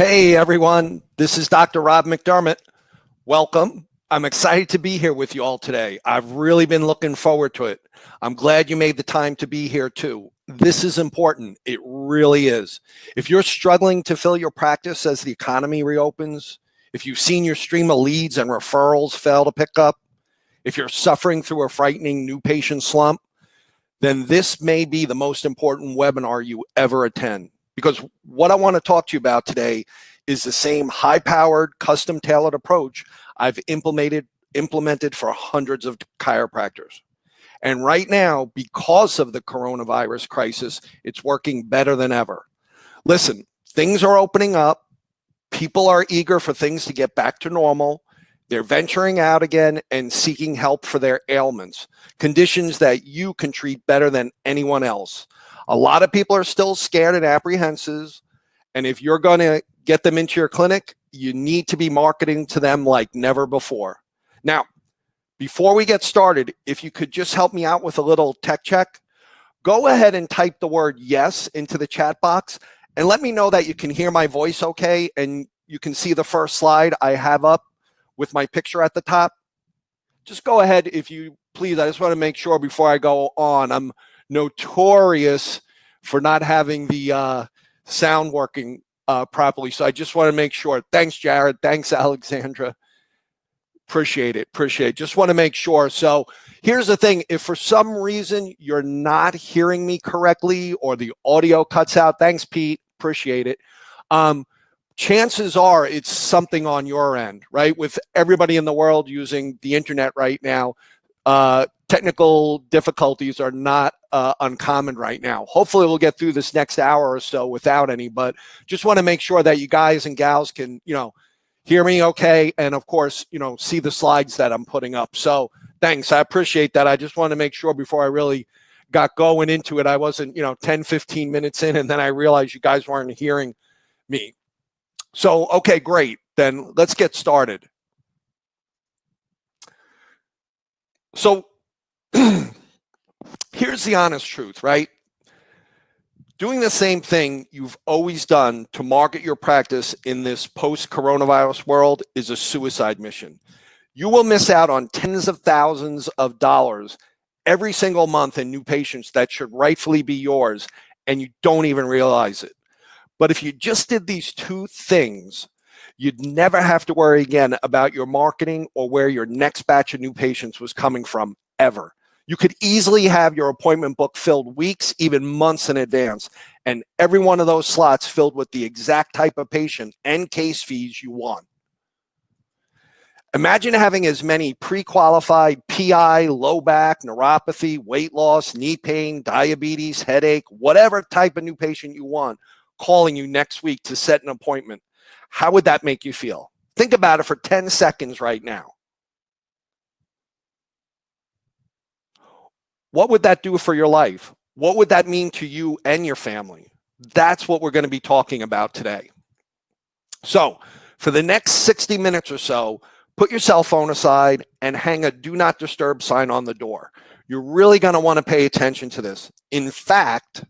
Hey everyone, this is Dr. Rob McDermott. Welcome. I'm excited to be here with you all today. I've really been looking forward to it. I'm glad you made the time to be here too. This is important. It really is. If you're struggling to fill your practice as the economy reopens, if you've seen your stream of leads and referrals fail to pick up, if you're suffering through a frightening new patient slump, then this may be the most important webinar you ever attend. Because what I want to talk to you about today is the same high-powered, custom-tailored approach I've implemented for hundreds of chiropractors. And right now, because of the coronavirus crisis, it's working better than ever. Listen, things are opening up. People are eager for things to get back to normal. They're venturing out again and seeking help for their ailments, conditions that you can treat better than anyone else. A lot of people are still scared and apprehensive, and if you're going to get them into your clinic, you need to be marketing to them like never before. Now, before we get started, if you could just help me out with a little tech check, go ahead and type the word yes into the chat box and let me know that you can hear my voice okay and you can see the first slide I have up with my picture at the top. Just go ahead if you please. I just want to make sure before I go on. I'm notorious for not having the sound working properly, so I just want to make sure. Thanks, Jared. Thanks, Alexandra. Appreciate it. Just want to make sure. So here's the thing. If for some reason you're not hearing me correctly or the audio cuts out, thanks, Pete. Appreciate it. Chances are it's something on your end, right? With everybody in the world using the internet right now, technical difficulties are not uncommon right now. Hopefully we'll get through this next hour or so without any, but just want to make sure that you guys and gals can, hear me okay. And of course, see the slides that I'm putting up. So thanks. I appreciate that. I just want to make sure before I really got going into it, I wasn't, 10, 15 minutes in, and then I realized you guys weren't hearing me. So, okay, great. Then let's get started. So here's the honest truth, right? Doing the same thing you've always done to market your practice in this post-coronavirus world is a suicide mission. You will miss out on tens of thousands of dollars every single month in new patients that should rightfully be yours, and you don't even realize it. But if you just did these two things, you'd never have to worry again about your marketing or where your next batch of new patients was coming from, ever. You could easily have your appointment book filled weeks, even months in advance, and every one of those slots filled with the exact type of patient and case fees you want. Imagine having as many pre-qualified PI, low back, neuropathy, weight loss, knee pain, diabetes, headache, whatever type of new patient you want, calling you next week to set an appointment. How would that make you feel? Think about it for 10 seconds right now. What would that do for your life? What would that mean to you and your family? That's what we're going to be talking about today. So for the next 60 minutes or so, put your cell phone aside and hang a do not disturb sign on the door. You're really going to want to pay attention to this. In fact,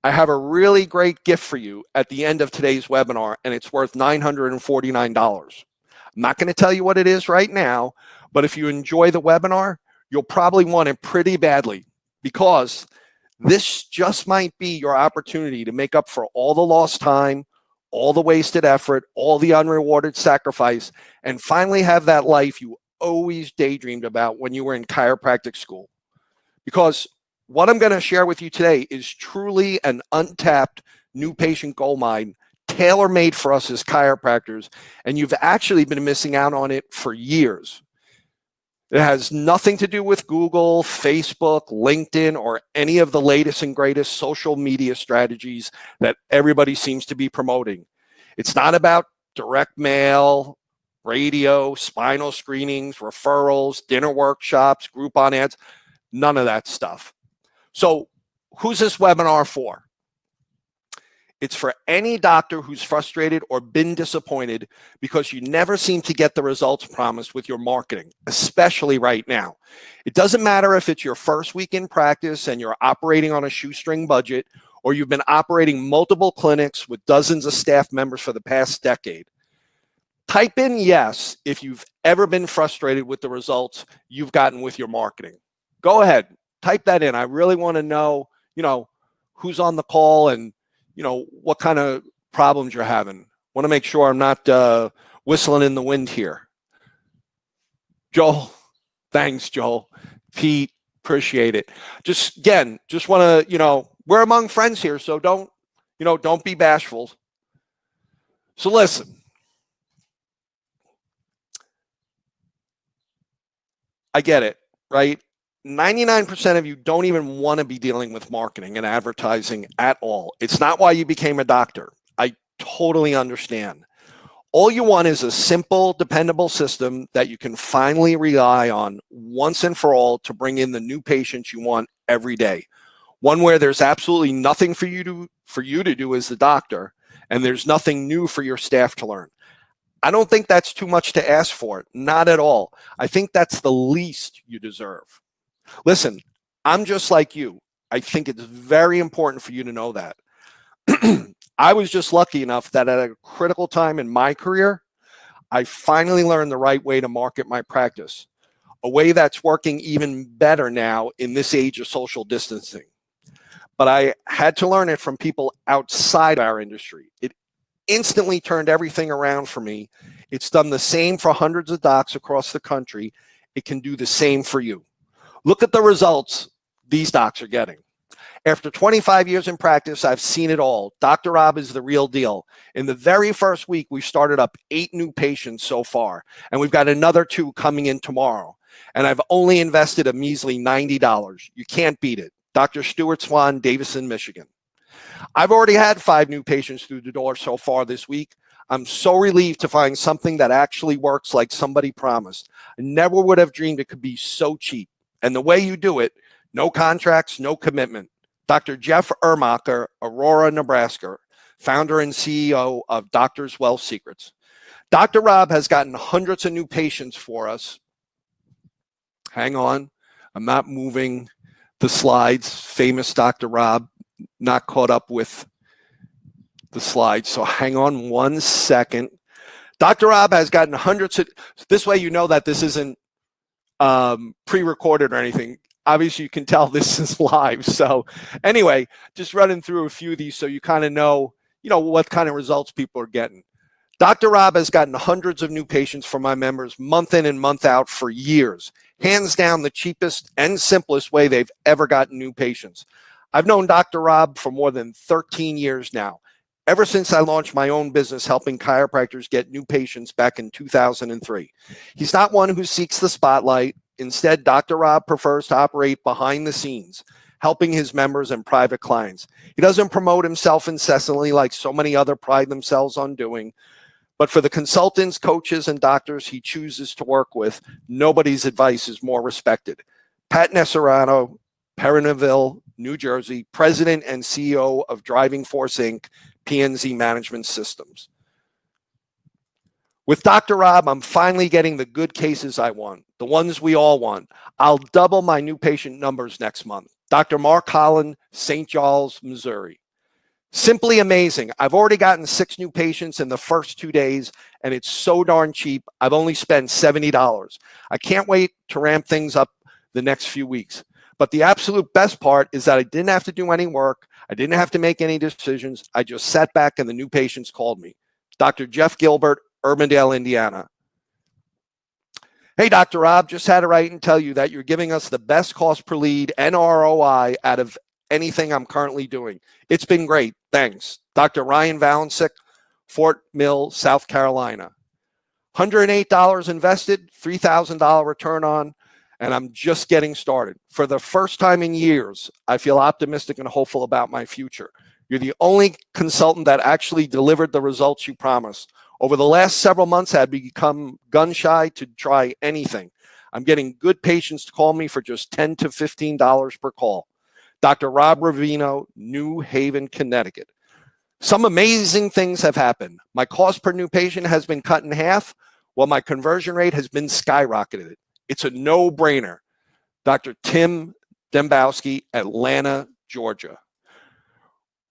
I have a really great gift for you at the end of today's webinar, and it's worth $949. I'm not going to tell you what it is right now, but if you enjoy the webinar, you'll probably want it pretty badly, because this just might be your opportunity to make up for all the lost time, all the wasted effort, all the unrewarded sacrifice, and finally have that life you always daydreamed about when you were in chiropractic school. Because what I'm going to share with you today is truly an untapped new patient gold mine, tailor-made for us as chiropractors, and you've actually been missing out on it for years. It has nothing to do with Google, Facebook, LinkedIn, or any of the latest and greatest social media strategies that everybody seems to be promoting. It's not about direct mail, radio, spinal screenings, referrals, dinner workshops, Groupon ads, none of that stuff. So who's this webinar for? It's for any doctor who's frustrated or been disappointed because you never seem to get the results promised with your marketing, especially right now. It doesn't matter if it's your first week in practice and you're operating on a shoestring budget, or you've been operating multiple clinics with dozens of staff members for the past decade. Type in yes if you've ever been frustrated with the results you've gotten with your marketing. Go ahead, type that in. I really want to know, who's on the call and, what kind of problems you're having. Want to make sure I'm not whistling in the wind here. Joel, thanks, Joel. Pete, appreciate it. Just want to, we're among friends here, so don't be bashful. So listen. I get it, right? 99% of you don't even want to be dealing with marketing and advertising at all. It's not why you became a doctor. I totally understand. All you want is a simple, dependable system that you can finally rely on once and for all to bring in the new patients you want every day. One where there's absolutely nothing for you to do as the doctor, and there's nothing new for your staff to learn. I don't think that's too much to ask for. Not at all. I think that's the least you deserve. Listen, I'm just like you. I think it's very important for you to know that. I was just lucky enough that at a critical time in my career, I finally learned the right way to market my practice, a way that's working even better now in this age of social distancing. But I had to learn it from people outside our industry. It instantly turned everything around for me. It's done the same for hundreds of docs across the country. It can do the same for you. Look at the results these docs are getting. After 25 years in practice, I've seen it all. Dr. Rob is the real deal. In the very first week, we've started up 8 new patients so far, and we've got another 2 coming in tomorrow. And I've only invested a measly $90. You can't beat it. Dr. Stuart Swan, Davison, Michigan. I've already had 5 new patients through the door so far this week. I'm so relieved to find something that actually works like somebody promised. I never would have dreamed it could be so cheap. And the way you do it, no contracts, no commitment. Dr. Jeff Ermacher, Aurora, Nebraska, founder and CEO of Doctors Wealth Secrets. Dr. Rob has gotten hundreds of new patients for us. Hang on, I'm not moving the slides. Famous Dr. Rob, not caught up with the slides, so hang on one second. Dr. Rob has gotten hundreds of, this way you know that this isn't pre-recorded or anything. Obviously, you can tell this is live. So anyway, just running through a few of these so you kind of know, what kind of results people are getting. Dr. Rob has gotten hundreds of new patients for my members month in and month out for years. Hands down, the cheapest and simplest way they've ever gotten new patients. I've known Dr. Rob for more than 13 years now, ever since I launched my own business helping chiropractors get new patients back in 2003. He's not one who seeks the spotlight. Instead, Dr. Rob prefers to operate behind the scenes, helping his members and private clients. He doesn't promote himself incessantly like so many other pride themselves on doing. But for the consultants, coaches, and doctors he chooses to work with, nobody's advice is more respected. Pat Nesserano, Perrineville, New Jersey, president and CEO of Driving Force Inc., PNZ Management Systems. With Dr. Rob, I'm finally getting the good cases I want, the ones we all want. I'll double my new patient numbers next month. Dr. Mark Holland, St. Charles, Missouri. Simply amazing. I've already gotten 6 new patients in the first 2 days, and it's so darn cheap. I've only spent $70. I can't wait to ramp things up the next few weeks. But the absolute best part is that I didn't have to do any work. I didn't have to make any decisions. I just sat back and the new patients called me. Dr. Jeff Gilbert, Urbandale, Indiana. Hey, Dr. Rob, just had to write and tell you that you're giving us the best cost per lead and ROI out of anything I'm currently doing. It's been great. Thanks. Dr. Ryan Valensick, Fort Mill, South Carolina. $108 invested, $3,000 return on, and I'm just getting started. For the first time in years, I feel optimistic and hopeful about my future. You're the only consultant that actually delivered the results you promised. Over the last several months, I've become gun shy to try anything. I'm getting good patients to call me for just $10 to $15 per call. Dr. Rob Ravino, New Haven, Connecticut. Some amazing things have happened. My cost per new patient has been cut in half, while my conversion rate has been skyrocketed. It's a no-brainer. Dr. Tim Dembowski, Atlanta, Georgia.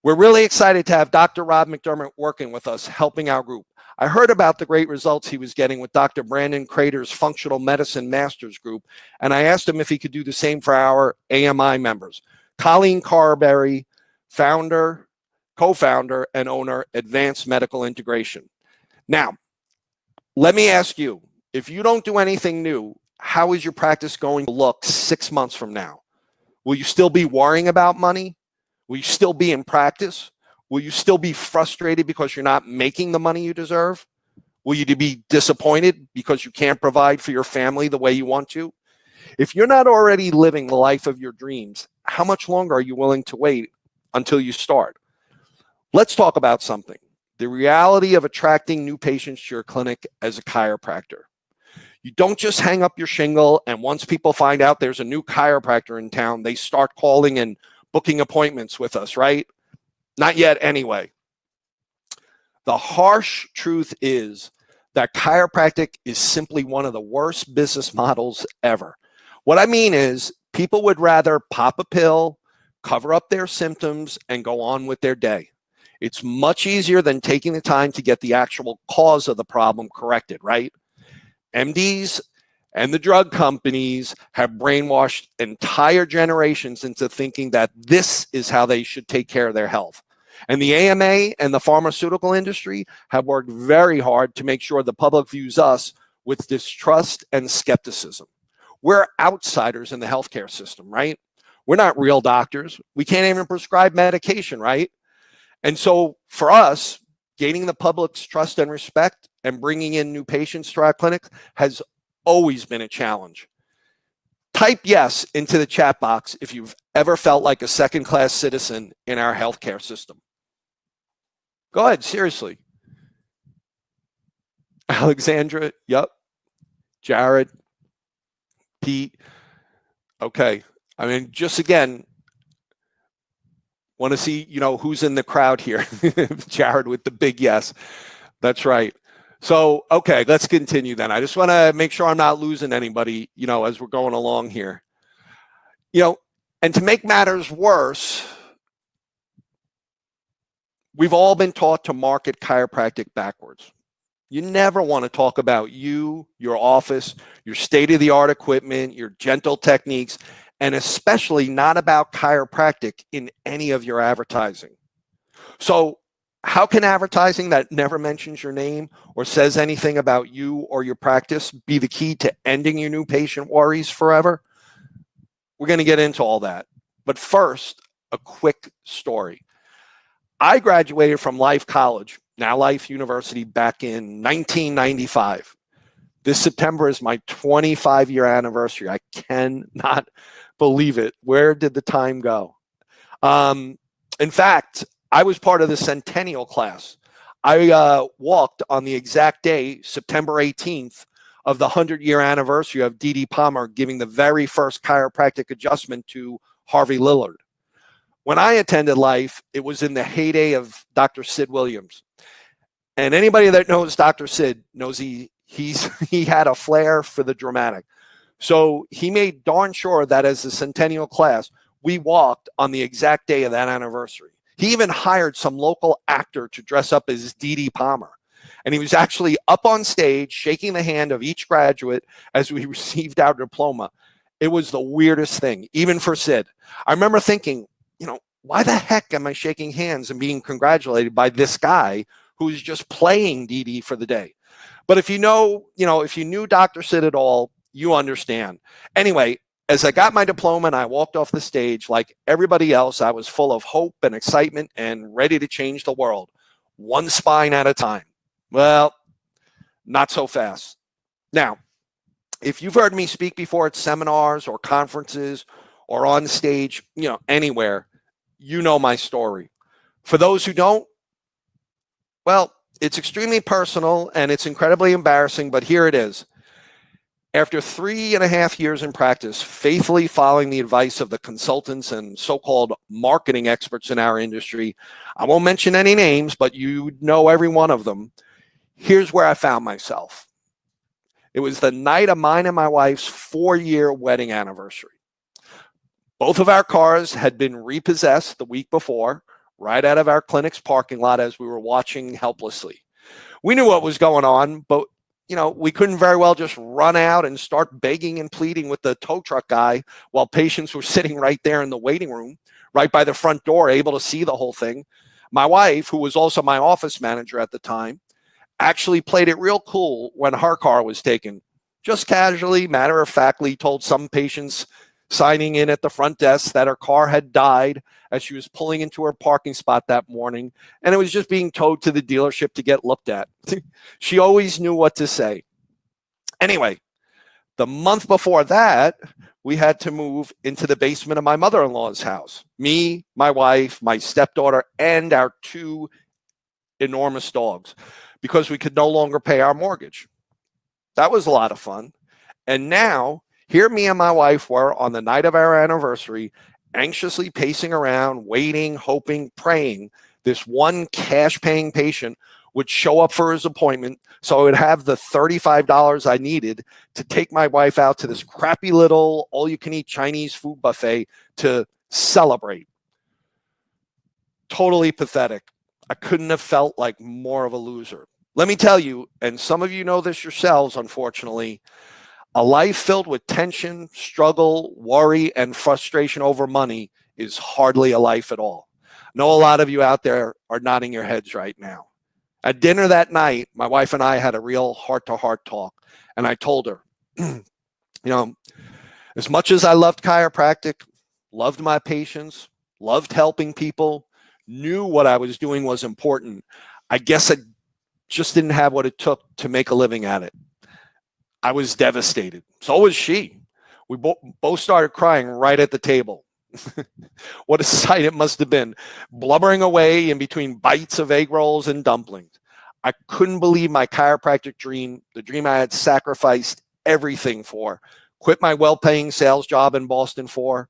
We're really excited to have Dr. Rob McDermott working with us, helping our group. I heard about the great results he was getting with Dr. Brandon Crater's Functional Medicine Masters Group, and I asked him if he could do the same for our AMI members. Colleen Carberry, founder, co-founder, and owner, Advanced Medical Integration. Now, let me ask you, if you don't do anything new, how is your practice going to look 6 months from now? Will you still be worrying about money? Will you still be in practice? Will you still be frustrated because you're not making the money you deserve? Will you be disappointed because you can't provide for your family the way you want to? If you're not already living the life of your dreams, how much longer are you willing to wait until you start? Let's talk about something. The reality of attracting new patients to your clinic as a chiropractor. You don't just hang up your shingle, and once people find out there's a new chiropractor in town, they start calling and booking appointments with us, right? Not yet anyway. The harsh truth is that chiropractic is simply one of the worst business models ever. What I mean is people would rather pop a pill, cover up their symptoms, and go on with their day. It's much easier than taking the time to get the actual cause of the problem corrected, right? MDs and the drug companies have brainwashed entire generations into thinking that this is how they should take care of their health. And the AMA and the pharmaceutical industry have worked very hard to make sure the public views us with distrust and skepticism. We're outsiders in the healthcare system, right? We're not real doctors. We can't even prescribe medication, right? And so for us, gaining the public's trust and respect and bringing in new patients to our clinic has always been a challenge. Type yes into the chat box if you've ever felt like a second-class citizen in our healthcare system. Go ahead, seriously. Alexandra, yep. Jared, Pete. Okay. I mean, just again, want to see, who's in the crowd here. Jared with the big yes. That's right. So, okay, let's continue then. I just want to make sure I'm not losing anybody, as we're going along here. And to make matters worse, we've all been taught to market chiropractic backwards. You never want to talk about you, your office, your state-of-the-art equipment, your gentle techniques, and especially not about chiropractic in any of your advertising. So how can advertising that never mentions your name or says anything about you or your practice be the key to ending your new patient worries forever? We're going to get into all that. But first, a quick story. I graduated from Life College, now Life University, back in 1995. This September is my 25-year anniversary. I cannot believe it. Where did the time go? In fact, I was part of the Centennial class. I walked on the exact day, September 18th, of the 100-year anniversary of D.D. Palmer giving the very first chiropractic adjustment to Harvey Lillard. When I attended Life, it was in the heyday of Dr. Sid Williams. And anybody that knows Dr. Sid knows he had a flair for the dramatic. So he made darn sure that as the Centennial class, we walked on the exact day of that anniversary. He even hired some local actor to dress up as D.D. Palmer. And he was actually up on stage shaking the hand of each graduate as we received our diploma. It was the weirdest thing, even for Sid. I remember thinking, why the heck am I shaking hands and being congratulated by this guy who's just playing D.D. for the day? But if you knew Dr. Sid at all, you understand. Anyway, as I got my diploma and I walked off the stage, like everybody else, I was full of hope and excitement and ready to change the world, one spine at a time. Well, not so fast. Now, if you've heard me speak before at seminars or conferences or on stage, anywhere, you know my story. For those who don't, well, it's extremely personal and it's incredibly embarrassing, but here it is. After 3.5 years in practice, faithfully following the advice of the consultants and so-called marketing experts in our industry, I won't mention any names, but you know every one of them. Here's where I found myself. It was the night of mine and my wife's 4-year wedding anniversary. Both of our cars had been repossessed the week before, right out of our clinic's parking lot as we were watching helplessly. We knew what was going on, but we couldn't very well just run out and start begging and pleading with the tow truck guy while patients were sitting right there in the waiting room, right by the front door, able to see the whole thing. My wife, who was also my office manager at the time, actually played it real cool when her car was taken. Just casually, matter-of-factly told some patients signing in at the front desk that her car had died as she was pulling into her parking spot that morning, and it was just being towed to the dealership to get looked at. She always knew what to say. Anyway, the month before that, we had to move into the basement of my mother-in-law's house. Me, my wife, my stepdaughter, and our 2 enormous dogs, because we could no longer pay our mortgage. That was a lot of fun. And now, here me and my wife were on the night of our anniversary, anxiously pacing around, waiting, hoping, praying this one cash-paying patient would show up for his appointment so I would have the $35 I needed to take my wife out to this crappy little all-you-can-eat Chinese food buffet to celebrate. Totally pathetic. I couldn't have felt like more of a loser. Let me tell you, and some of you know this yourselves, unfortunately, a life filled with tension, struggle, worry, and frustration over money is hardly a life at all. I know a lot of you out there are nodding your heads right now. At dinner that night, my wife and I had a real heart-to-heart talk, and I told her, as much as I loved chiropractic, loved my patients, loved helping people, knew what I was doing was important, I guess I just didn't have what it took to make a living at it. I was devastated. So was she. We both started crying right at the table. What a sight it must have been, blubbering away in between bites of egg rolls and dumplings. I couldn't believe my chiropractic dream, the dream I had sacrificed everything for, quit my well-paying sales job in Boston for,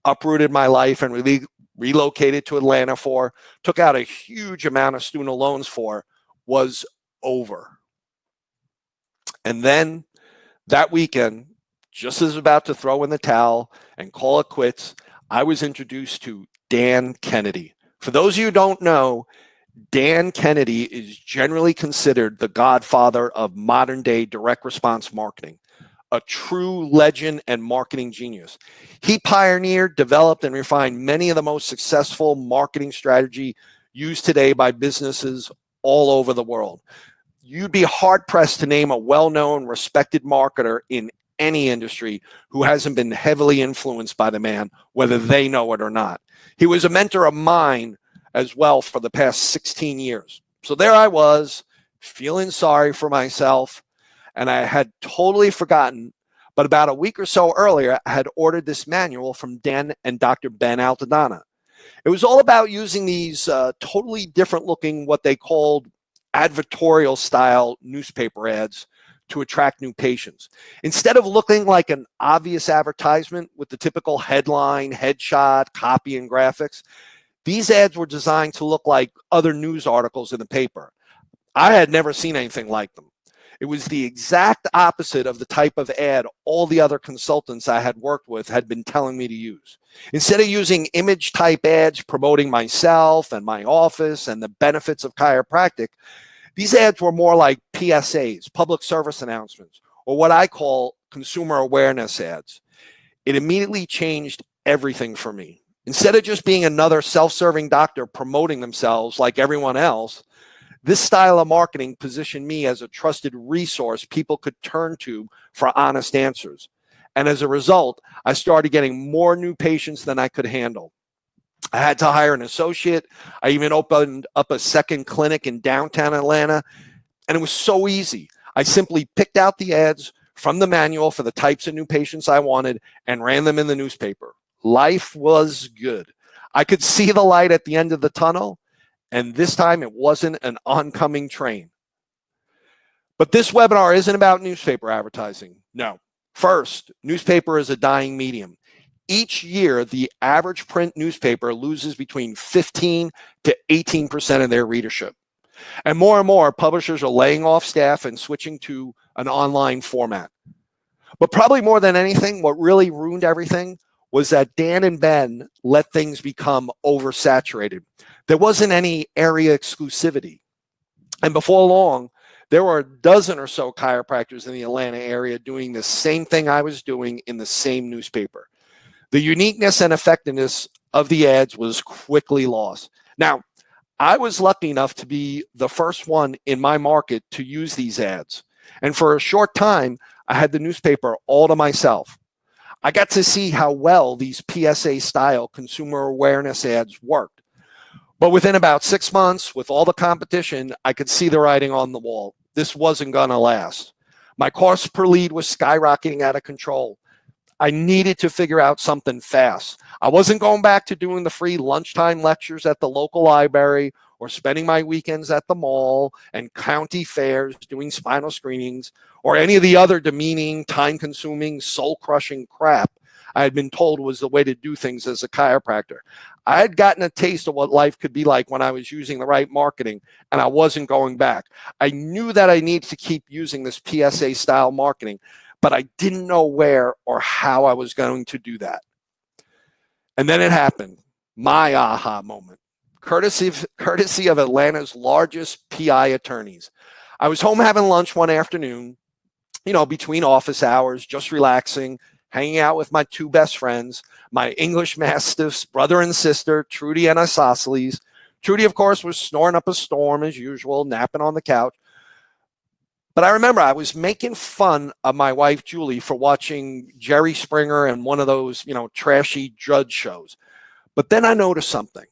uprooted my life and relocated to Atlanta for, took out a huge amount of student loans for, was over. And then that weekend, just as I was about to throw in the towel and call it quits, I was introduced to Dan Kennedy. For those of you who don't know, Dan Kennedy is generally considered the godfather of modern day direct response marketing, a true legend and marketing genius. He pioneered, developed, and refined many of the most successful marketing strategy used today by businesses all over the world. You'd be hard-pressed to name a well-known, respected marketer in any industry who hasn't been heavily influenced by the man, whether they know it or not. He was a mentor of mine as well for the past 16 years. So there I was, feeling sorry for myself, and I had totally forgotten, but about a week or so earlier, I had ordered this manual from Dan and Dr. Ben Altadonna. It was all about using these totally different looking, what they called advertorial style newspaper ads to attract new patients. Instead of looking like an obvious advertisement with the typical headline, headshot, copy, and graphics, these ads were designed to look like other news articles in the paper. I had never seen anything like them. It was the exact opposite of the type of ad all the other consultants I had worked with had been telling me to use. Instead of using image type ads promoting myself and my office and the benefits of chiropractic, these ads were more like PSAs, public service announcements, or what I call consumer awareness ads. It immediately changed everything for me. Instead of just being another self-serving doctor promoting themselves like everyone else, this style of marketing positioned me as a trusted resource people could turn to for honest answers. And as a result, I started getting more new patients than I could handle. I had to hire an associate. I even opened up a second clinic in downtown Atlanta, and it was so easy. I simply picked out the ads from the manual for the types of new patients I wanted and ran them in the newspaper. Life was good. I could see the light at the end of the tunnel, and this time it wasn't an oncoming train. But this webinar isn't about newspaper advertising. No. First, newspaper is a dying medium. Each year, the average print newspaper loses between 15 to 18% of their readership. And more publishers are laying off staff and switching to an online format. But probably more than anything, what really ruined everything was that Dan and Ben let things become oversaturated. There wasn't any area exclusivity. And before long, there were a dozen or so chiropractors in the Atlanta area doing the same thing I was doing in the same newspaper. The uniqueness and effectiveness of the ads was quickly lost. Now, I was lucky enough to be the first one in my market to use these ads. And for a short time, I had the newspaper all to myself. I got to see how well these PSA-style consumer awareness ads worked. But within about 6 months, with all the competition, I could see the writing on the wall. This wasn't going to last. My cost per lead was skyrocketing out of control. I needed to figure out something fast. I wasn't going back to doing the free lunchtime lectures at the local library or spending my weekends at the mall and county fairs doing spinal screenings or any of the other demeaning, time-consuming, soul-crushing crap I had been told was the way to do things as a chiropractor. I had gotten a taste of what life could be like when I was using the right marketing, and I wasn't going back. I knew that I needed to keep using this PSA-style marketing, but I didn't know where or how I was going to do that. And then it happened, my aha moment, courtesy of Atlanta's largest PI attorneys. I was home having lunch one afternoon, between office hours, just relaxing, hanging out with my two best friends, my English Mastiffs, brother and sister, Trudy and Isosceles. Trudy, of course, was snoring up a storm as usual, napping on the couch. But I remember I was making fun of my wife, Julie, for watching Jerry Springer and one of those, trashy judge shows. But then I noticed something.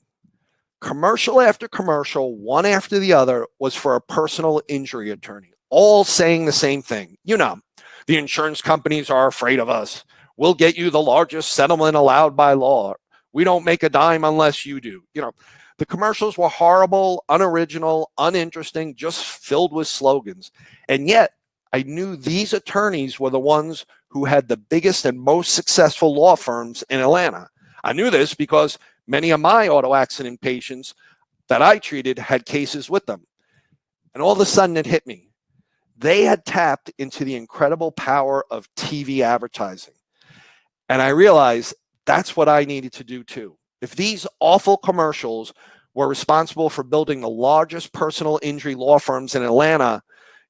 Commercial after commercial, one after the other, was for a personal injury attorney, all saying the same thing. The insurance companies are afraid of us. We'll get you the largest settlement allowed by law. We don't make a dime unless you do. The commercials were horrible, unoriginal, uninteresting, just filled with slogans. And yet, I knew these attorneys were the ones who had the biggest and most successful law firms in Atlanta. I knew this because many of my auto accident patients that I treated had cases with them. And all of a sudden, it hit me. They had tapped into the incredible power of TV advertising. And I realized that's what I needed to do too. If these awful commercials were responsible for building the largest personal injury law firms in Atlanta,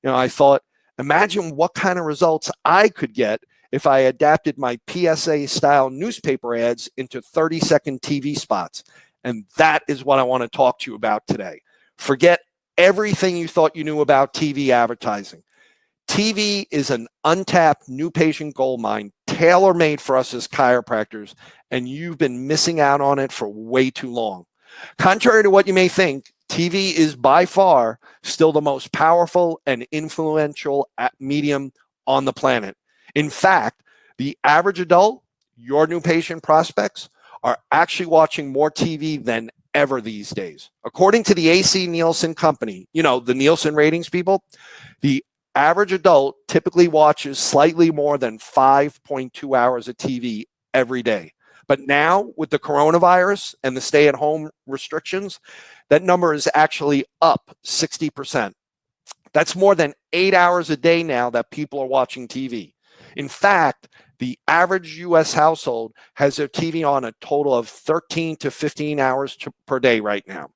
I thought, imagine what kind of results I could get if I adapted my PSA-style newspaper ads into 30-second TV spots. And that is what I want to talk to you about today. Forget everything you thought you knew about TV advertising. TV is an untapped new patient gold mine, tailor-made for us as chiropractors, and you've been missing out on it for way too long. Contrary to what you may think, TV is by far still the most powerful and influential medium on the planet. In fact, the average adult, your new patient prospects, are actually watching more TV than ever these days. According to the AC Nielsen company, the Nielsen ratings people, the average adult typically watches slightly more than 5.2 hours of TV every day. But now with the coronavirus and the stay-at-home restrictions, that number is actually up 60%. That's more than 8 hours a day now that people are watching TV. In fact, the average U.S. household has their TV on a total of 13 to 15 hours per day right now.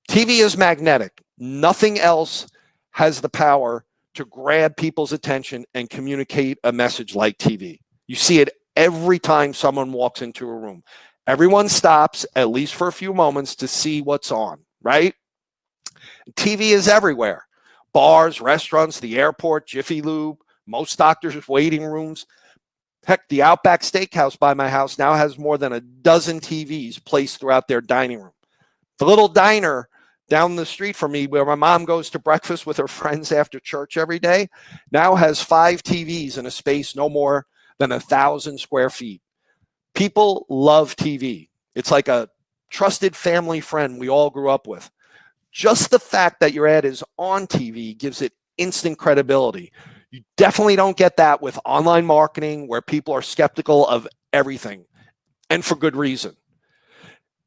TV is magnetic. Nothing else has the power to grab people's attention and communicate a message like TV. You see it every time someone walks into a room. Everyone stops, at least for a few moments, to see what's on, right? TV is everywhere. Bars, restaurants, the airport, Jiffy Lube, most doctors' waiting rooms. Heck, the Outback Steakhouse by my house now has more than a dozen TVs placed throughout their dining room. The little diner down the street from me, where my mom goes to breakfast with her friends after church every day, now has 5 TVs in a space no more than 1,000 square feet. People love TV. It's like a trusted family friend we all grew up with. Just the fact that your ad is on TV gives it instant credibility. You definitely don't get that with online marketing, where people are skeptical of everything, and for good reason.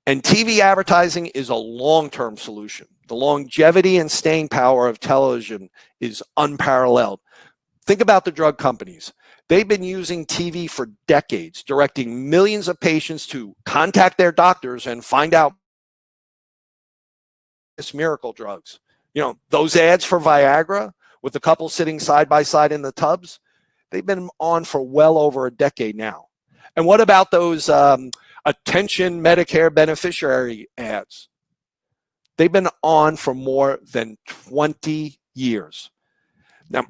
And TV advertising is a long-term solution. The longevity and staying power of television is unparalleled. Think about the drug companies. They've been using TV for decades, directing millions of patients to contact their doctors and find out miracle drugs. You know, those ads for Viagra with the couple sitting side by side in the tubs, they've been on for well over a decade now. And what about those attention Medicare beneficiary ads? They've been on for more than 20 years. Now,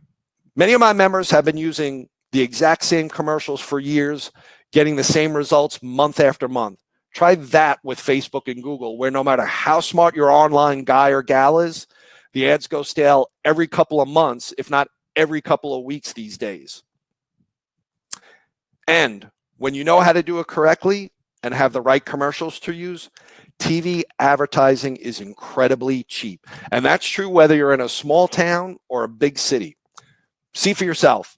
many of my members have been using the exact same commercials for years, getting the same results month after month. Try that with Facebook and Google, where no matter how smart your online guy or gal is, the ads go stale every couple of months, if not every couple of weeks these days. And when you know how to do it correctly and have the right commercials to use, TV advertising is incredibly cheap. And that's true whether you're in a small town or a big city. See for yourself.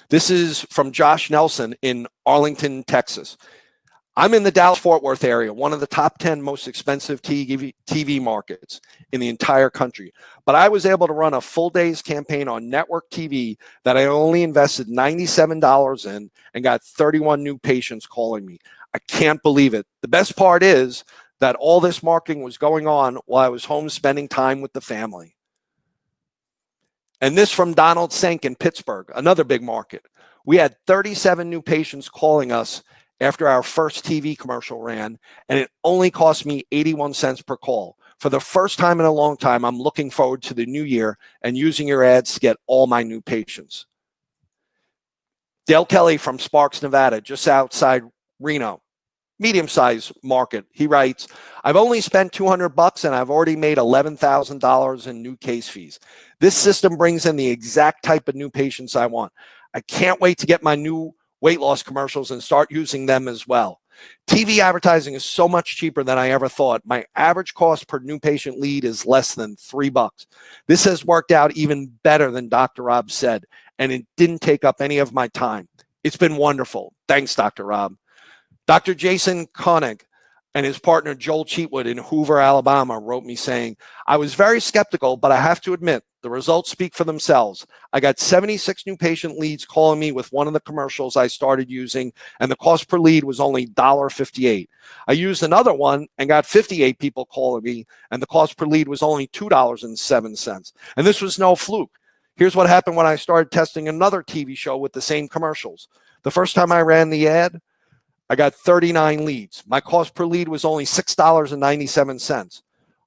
This is from Josh Nelson in Arlington, Texas. I'm in the Dallas-Fort Worth area, one of the top 10 most expensive TV markets in the entire country. But I was able to run a full day's campaign on network TV that I only invested $97 in and got 31 new patients calling me. I can't believe it. The best part is that all this marketing was going on while I was home spending time with the family. And this from Donald Senk in Pittsburgh, another big market. We had 37 new patients calling us after our first TV commercial ran, and it only cost me 81 cents per call. For the first time in a long time, I'm looking forward to the new year and using your ads to get all my new patients. Dale Kelly from Sparks, Nevada, just outside Reno, medium-sized market. He writes, I've only spent $200 and I've already made $11,000 in new case fees. This system brings in the exact type of new patients I want. I can't wait to get my new weight loss commercials and start using them as well. TV advertising is so much cheaper than I ever thought. My average cost per new patient lead is less than $3. This has worked out even better than Dr. Rob said, and it didn't take up any of my time. It's been wonderful. Thanks, Dr. Rob. Dr. Jason Koenig and his partner Joel Cheatwood in Hoover, Alabama, wrote me saying, I was very skeptical, but I have to admit, the results speak for themselves. I got 76 new patient leads calling me with one of the commercials I started using, and the cost per lead was only $1.58. I used another one and got 58 people calling me, and the cost per lead was only $2.07. And this was no fluke. Here's what happened when I started testing another TV show with the same commercials. The first time I ran the ad, I got 39 leads. My cost per lead was only $6.97.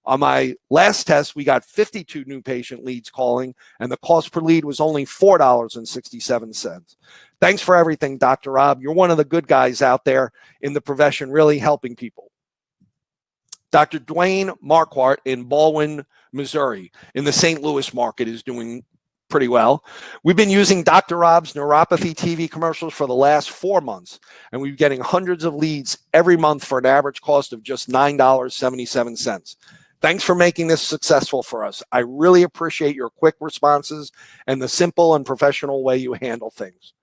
On my last test, we got 52 new patient leads calling, and the cost per lead was only $4.67. Thanks for everything, Dr. Rob. You're one of the good guys out there in the profession, really helping people. Dr. Dwayne Marquardt in Baldwin, Missouri, in the St. Louis market, is doing pretty well. We've been using Dr. Rob's neuropathy TV commercials for the last 4 months, and we're getting hundreds of leads every month for an average cost of just $9.77. Thanks for making this successful for us. I really appreciate your quick responses and the simple and professional way you handle things.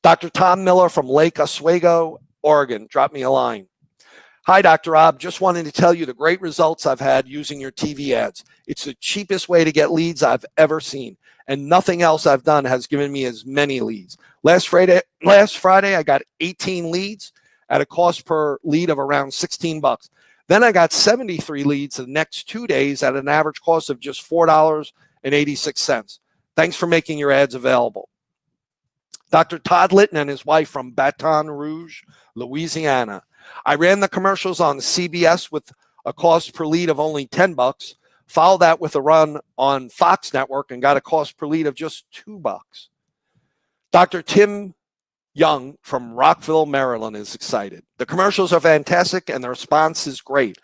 Dr. Tom Miller from Lake Oswego, Oregon, dropped me a line. Hi, Dr. Rob. Just wanted to tell you the great results I've had using your TV ads. It's the cheapest way to get leads I've ever seen, and nothing else I've done has given me as many leads. Last Friday, I got 18 leads at a cost per lead of around $16. Then I got 73 leads the next 2 days at an average cost of just $4.86. Thanks for making your ads available. Dr. Todd Litton and his wife from Baton Rouge, Louisiana. I ran the commercials on CBS with a cost per lead of only $10. Followed that with a run on Fox Network and got a cost per lead of just $2. Dr. Tim Young from Rockville, Maryland is excited. The commercials are fantastic and the response is great.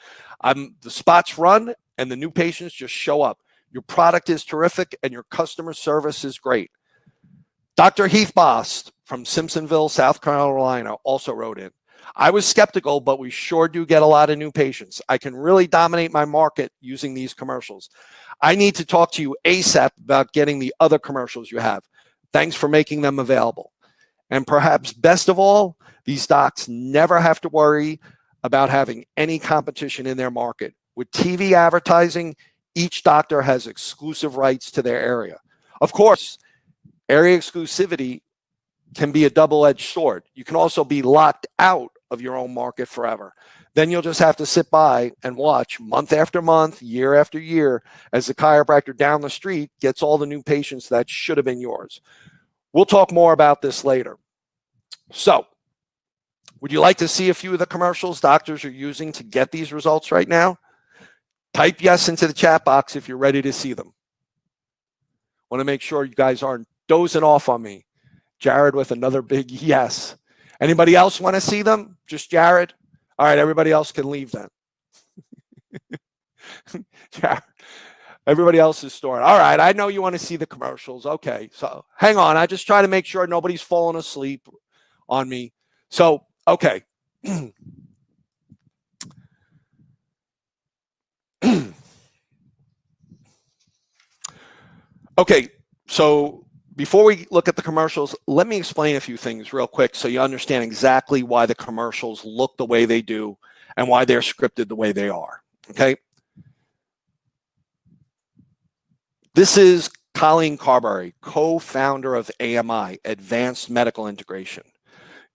The spots run and the new patients just show up. Your product is terrific and your customer service is great. Dr. Heath Bost from Simpsonville, South Carolina also wrote in. I was skeptical, but we sure do get a lot of new patients. I can really dominate my market using these commercials. I need to talk to you ASAP about getting the other commercials you have. Thanks for making them available. And perhaps best of all, these docs never have to worry about having any competition in their market. With TV advertising, each doctor has exclusive rights to their area. Of course, Area exclusivity can be a double-edged sword. You can also be locked out of your own market forever. Then you'll just have to sit by and watch month after month, year after year, as the chiropractor down the street gets all the new patients that should have been yours. We'll talk more about this later. So, would you like to see a few of the commercials doctors are using to get these results right now? Type yes into the chat box if you're ready to see them. Want to make sure you guys aren't dozing off on me. Jared with another big yes. Anybody else want to see them? Just Jared? All right, everybody else can leave then. Jared. Everybody else is storing. All right, I know you want to see the commercials. Okay, so hang on. I just try to make sure nobody's falling asleep on me. So, okay. Okay, so before we look at the commercials, let me explain a few things real quick so you understand exactly why the commercials look the way they do and why they're scripted the way they are, okay? This is Colleen Carberry, co-founder of AMI, Advanced Medical Integration.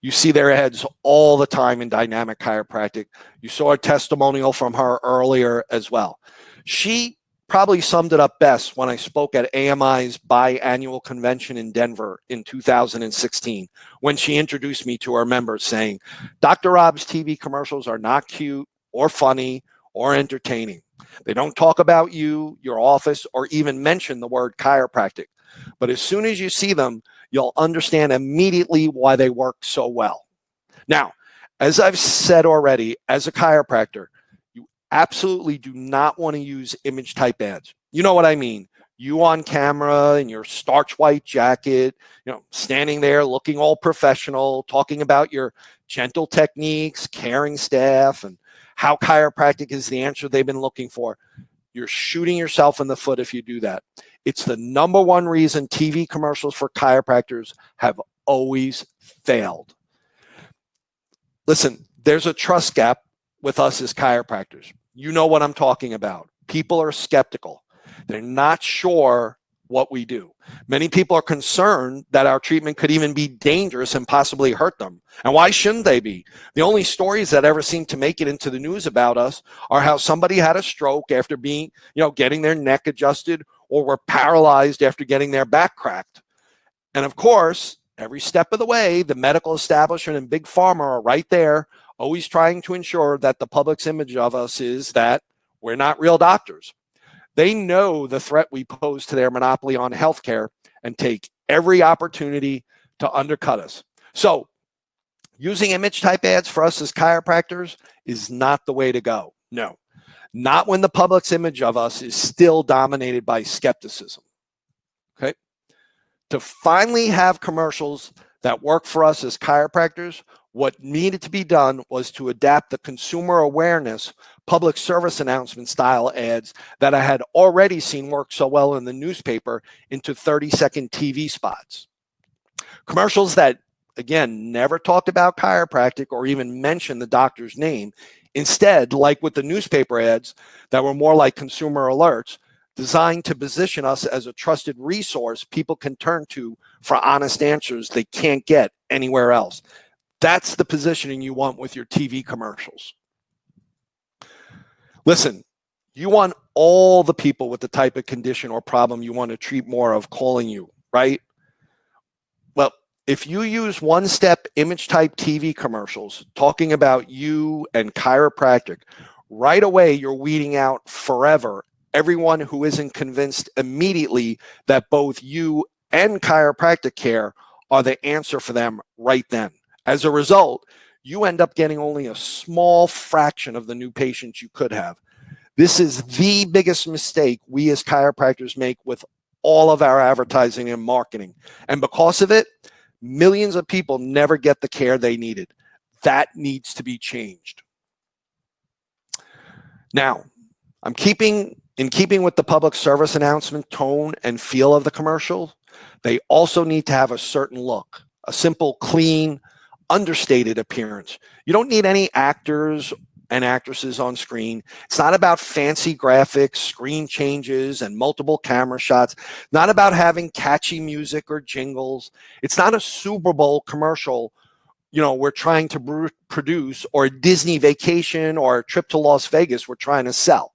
You see their ads all the time in Dynamic Chiropractic. You saw a testimonial from her earlier as well. She probably summed it up best when I spoke at AMI's biannual convention in Denver in 2016, when she introduced me to her members saying, Dr. Rob's TV commercials are not cute or funny or entertaining. They don't talk about you, your office, or even mention the word chiropractic. But as soon as you see them, you'll understand immediately why they work so well. Now, as I've said already, as a chiropractor, you absolutely do not want to use image type ads. You know what I mean? You on camera in your starch white jacket, standing there looking all professional, talking about your gentle techniques, caring staff, and how chiropractic is the answer they've been looking for. You're shooting yourself in the foot if you do that. It's the number one reason TV commercials for chiropractors have always failed. Listen, there's a trust gap with us as chiropractors. You know what I'm talking about. People are skeptical. They're not sure what we do. Many people are concerned that our treatment could even be dangerous and possibly hurt them. And why shouldn't they be? The only stories that ever seem to make it into the news about us are how somebody had a stroke after being, getting their neck adjusted, or were paralyzed after getting their back cracked. And of course, every step of the way, the medical establishment and big pharma are right there, always trying to ensure that the public's image of us is that we're not real doctors. They know the threat we pose to their monopoly on healthcare and take every opportunity to undercut us. So, using image type ads for us as chiropractors is not the way to go. No, not when the public's image of us is still dominated by skepticism. Okay? To finally have commercials that work for us as chiropractors, what needed to be done was to adapt the consumer awareness public service announcement style ads that I had already seen work so well in the newspaper into 30-second TV spots. Commercials that, again, never talked about chiropractic or even mentioned the doctor's name. Instead, like with the newspaper ads that were more like consumer alerts, designed to position us as a trusted resource people can turn to for honest answers they can't get anywhere else. That's the positioning you want with your TV commercials. Listen, you want all the people with the type of condition or problem you want to treat more of calling you, right? Well, if you use one-step image type TV commercials talking about you and chiropractic, right away you're weeding out forever everyone who isn't convinced immediately that both you and chiropractic care are the answer for them right then. As a result, you end up getting only a small fraction of the new patients you could have. This is the biggest mistake we as chiropractors make with all of our advertising and marketing. And because of it, millions of people never get the care they needed. That needs to be changed. Now, in keeping with the public service announcement tone and feel of the commercial, they also need to have a certain look, a simple, clean, understated appearance. You don't need any actors and actresses on screen. It's not about fancy graphics, screen changes, and multiple camera shots. Not about having catchy music or jingles. It's not a Super Bowl commercial, we're trying to produce, or a Disney vacation or a trip to Las Vegas we're trying to sell.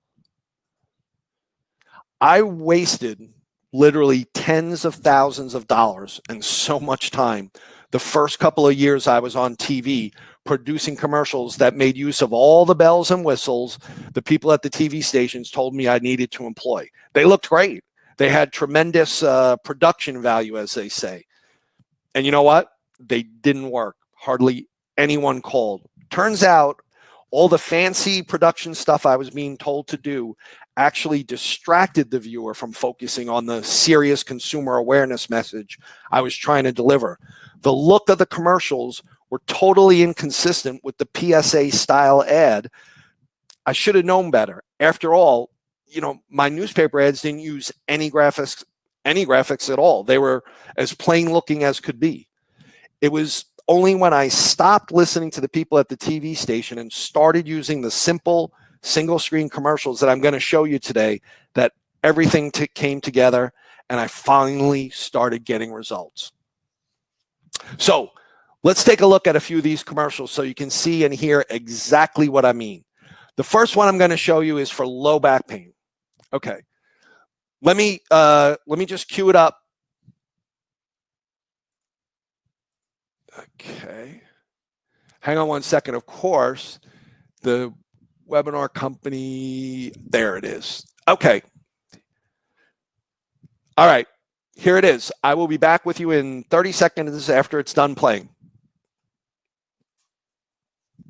I wasted literally tens of thousands of dollars and so much time the first couple of years I was on TV producing commercials that made use of all the bells and whistles the people at the TV stations told me I needed to employ. They looked great. They had tremendous production value, as they say. And you know what? They didn't work. Hardly anyone called. Turns out all the fancy production stuff I was being told to do actually distracted the viewer from focusing on the serious consumer awareness message I was trying to deliver. The look of the commercials were totally inconsistent with the PSA style ad. I should have known better. After all, my newspaper ads didn't use any graphics at all. They were as plain looking as could be. It was only when I stopped listening to the people at the TV station and started using the simple single screen commercials that I'm going to show you today that everything came together and I finally started getting results. So let's take a look at a few of these commercials so you can see and hear exactly what I mean. The first one I'm going to show you is for low back pain. Okay. Let me just cue it up. Okay. Hang on one second. Of course, the webinar company, there it is. Okay. All right. Here it is. I will be back with you in 30 seconds after it's done playing.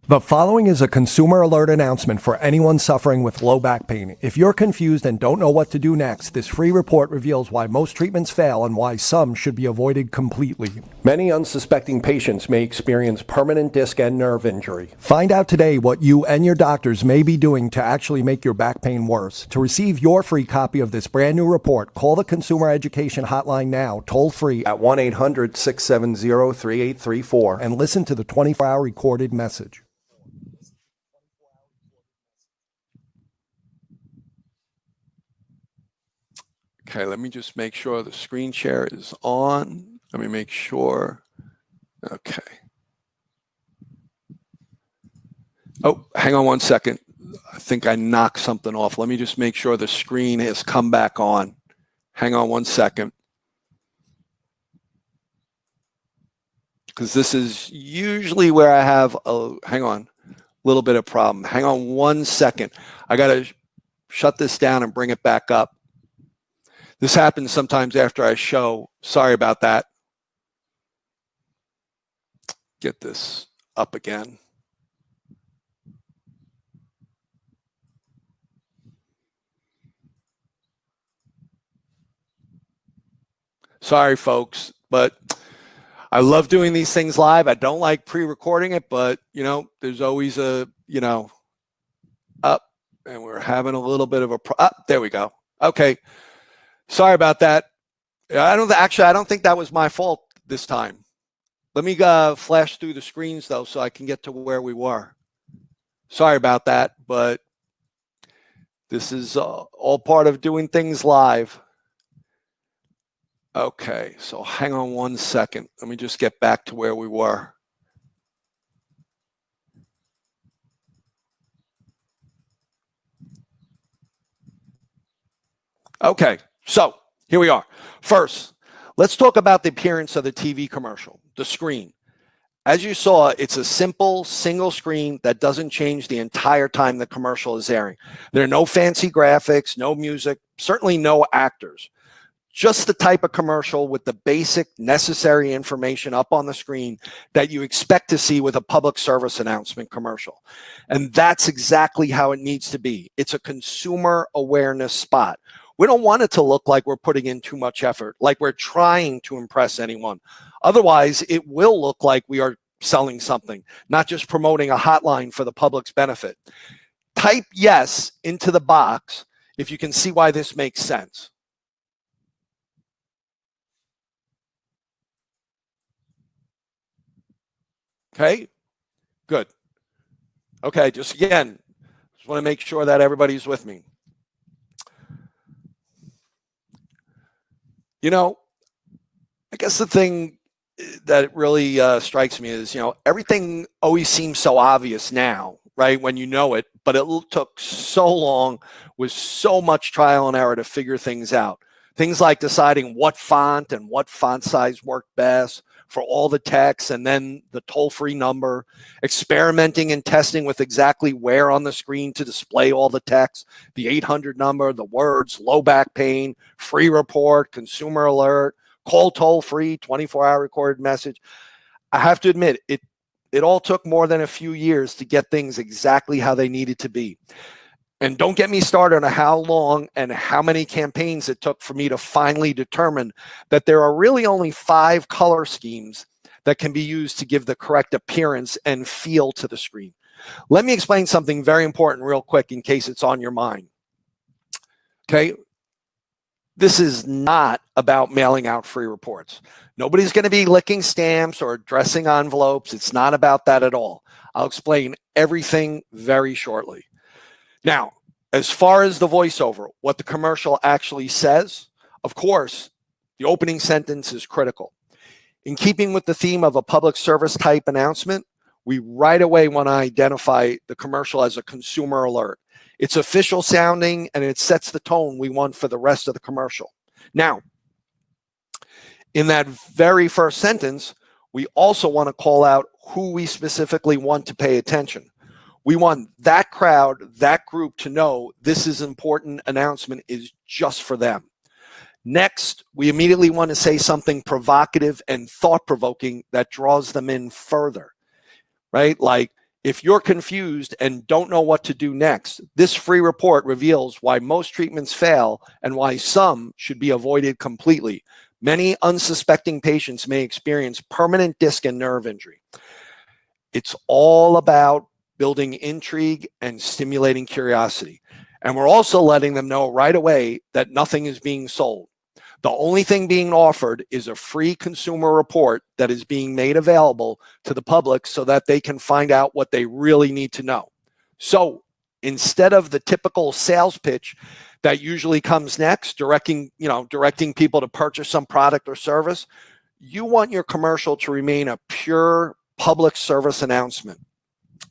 The following is a consumer alert announcement for anyone suffering with low back pain. If you're confused and don't know what to do next, this free report reveals why most treatments fail and why some should be avoided completely. Many unsuspecting patients may experience permanent disc and nerve injury. Find out today what you and your doctors may be doing to actually make your back pain worse. To receive your free copy of this brand new report, call the Consumer Education Hotline now, toll free at 1-800-670-3834 and listen to the 24-hour recorded message. Okay, let me just make sure the screen share is on. Let me make sure. Okay. Oh, hang on one second. I think I knocked something off. Let me just make sure the screen has come back on. Hang on one second. Because this is usually where I have a, hang on, little bit of problem. Hang on one second. I got to shut this down and bring it back up. This happens sometimes after I show. Sorry about that. Get this up again. Sorry, folks, but I love doing these things live. I don't like pre-recording it, but, there's always a, up, and we're having a little bit of a, there we go. Okay. Sorry about that. I don't think that was my fault this time. Let me flash through the screens, though, so I can get to where we were. Sorry about that, but this is all part of doing things live. Okay, so hang on one second. Let me just get back to where we were. Okay, so here we are. First, let's talk about the appearance of the TV commercial, the screen. As you saw, it's a simple single screen that doesn't change the entire time the commercial is airing. There are no fancy graphics, no music, certainly no actors. Just the type of commercial with the basic necessary information up on the screen that you expect to see with a public service announcement commercial. And that's exactly how it needs to be. It's a consumer awareness spot. We don't want it to look like we're putting in too much effort, like we're trying to impress anyone. Otherwise, it will look like we are selling something, not just promoting a hotline for the public's benefit. Type yes into the box if you can see why this makes sense. Okay, good. Okay, just again, just want to make sure that everybody's with me. You know, I guess the thing that really strikes me is, everything always seems so obvious now, right? When you know it, but it took so long with so much trial and error to figure things out. Things like deciding what font and what font size worked best for all the text, and then the toll-free number, experimenting and testing with exactly where on the screen to display all the text, the 800 number, the words, low back pain, free report, consumer alert, call toll-free, 24-hour recorded message. I have to admit, it all took more than a few years to get things exactly how they needed to be. And don't get me started on how long and how many campaigns it took for me to finally determine that there are really only 5 color schemes that can be used to give the correct appearance and feel to the screen. Let me explain something very important real quick in case it's on your mind. Okay. This is not about mailing out free reports. Nobody's going to be licking stamps or addressing envelopes. It's not about that at all. I'll explain everything very shortly. Now, as far as the voiceover, what the commercial actually says, of course, the opening sentence is critical. In keeping with the theme of a public service type announcement, we right away want to identify the commercial as a consumer alert. It's official sounding and it sets the tone we want for the rest of the commercial. Now, in that very first sentence, we also want to call out who we specifically want to pay attention. We want that crowd, that group to know this is important announcement is just for them. Next, we immediately want to say something provocative and thought-provoking that draws them in further, right? Like, if you're confused and don't know what to do next, this free report reveals why most treatments fail and why some should be avoided completely. Many unsuspecting patients may experience permanent disc and nerve injury. It's all about building intrigue and stimulating curiosity. And we're also letting them know right away that nothing is being sold. The only thing being offered is a free consumer report that is being made available to the public so that they can find out what they really need to know. So instead of the typical sales pitch that usually comes next, directing people to purchase some product or service, you want your commercial to remain a pure public service announcement,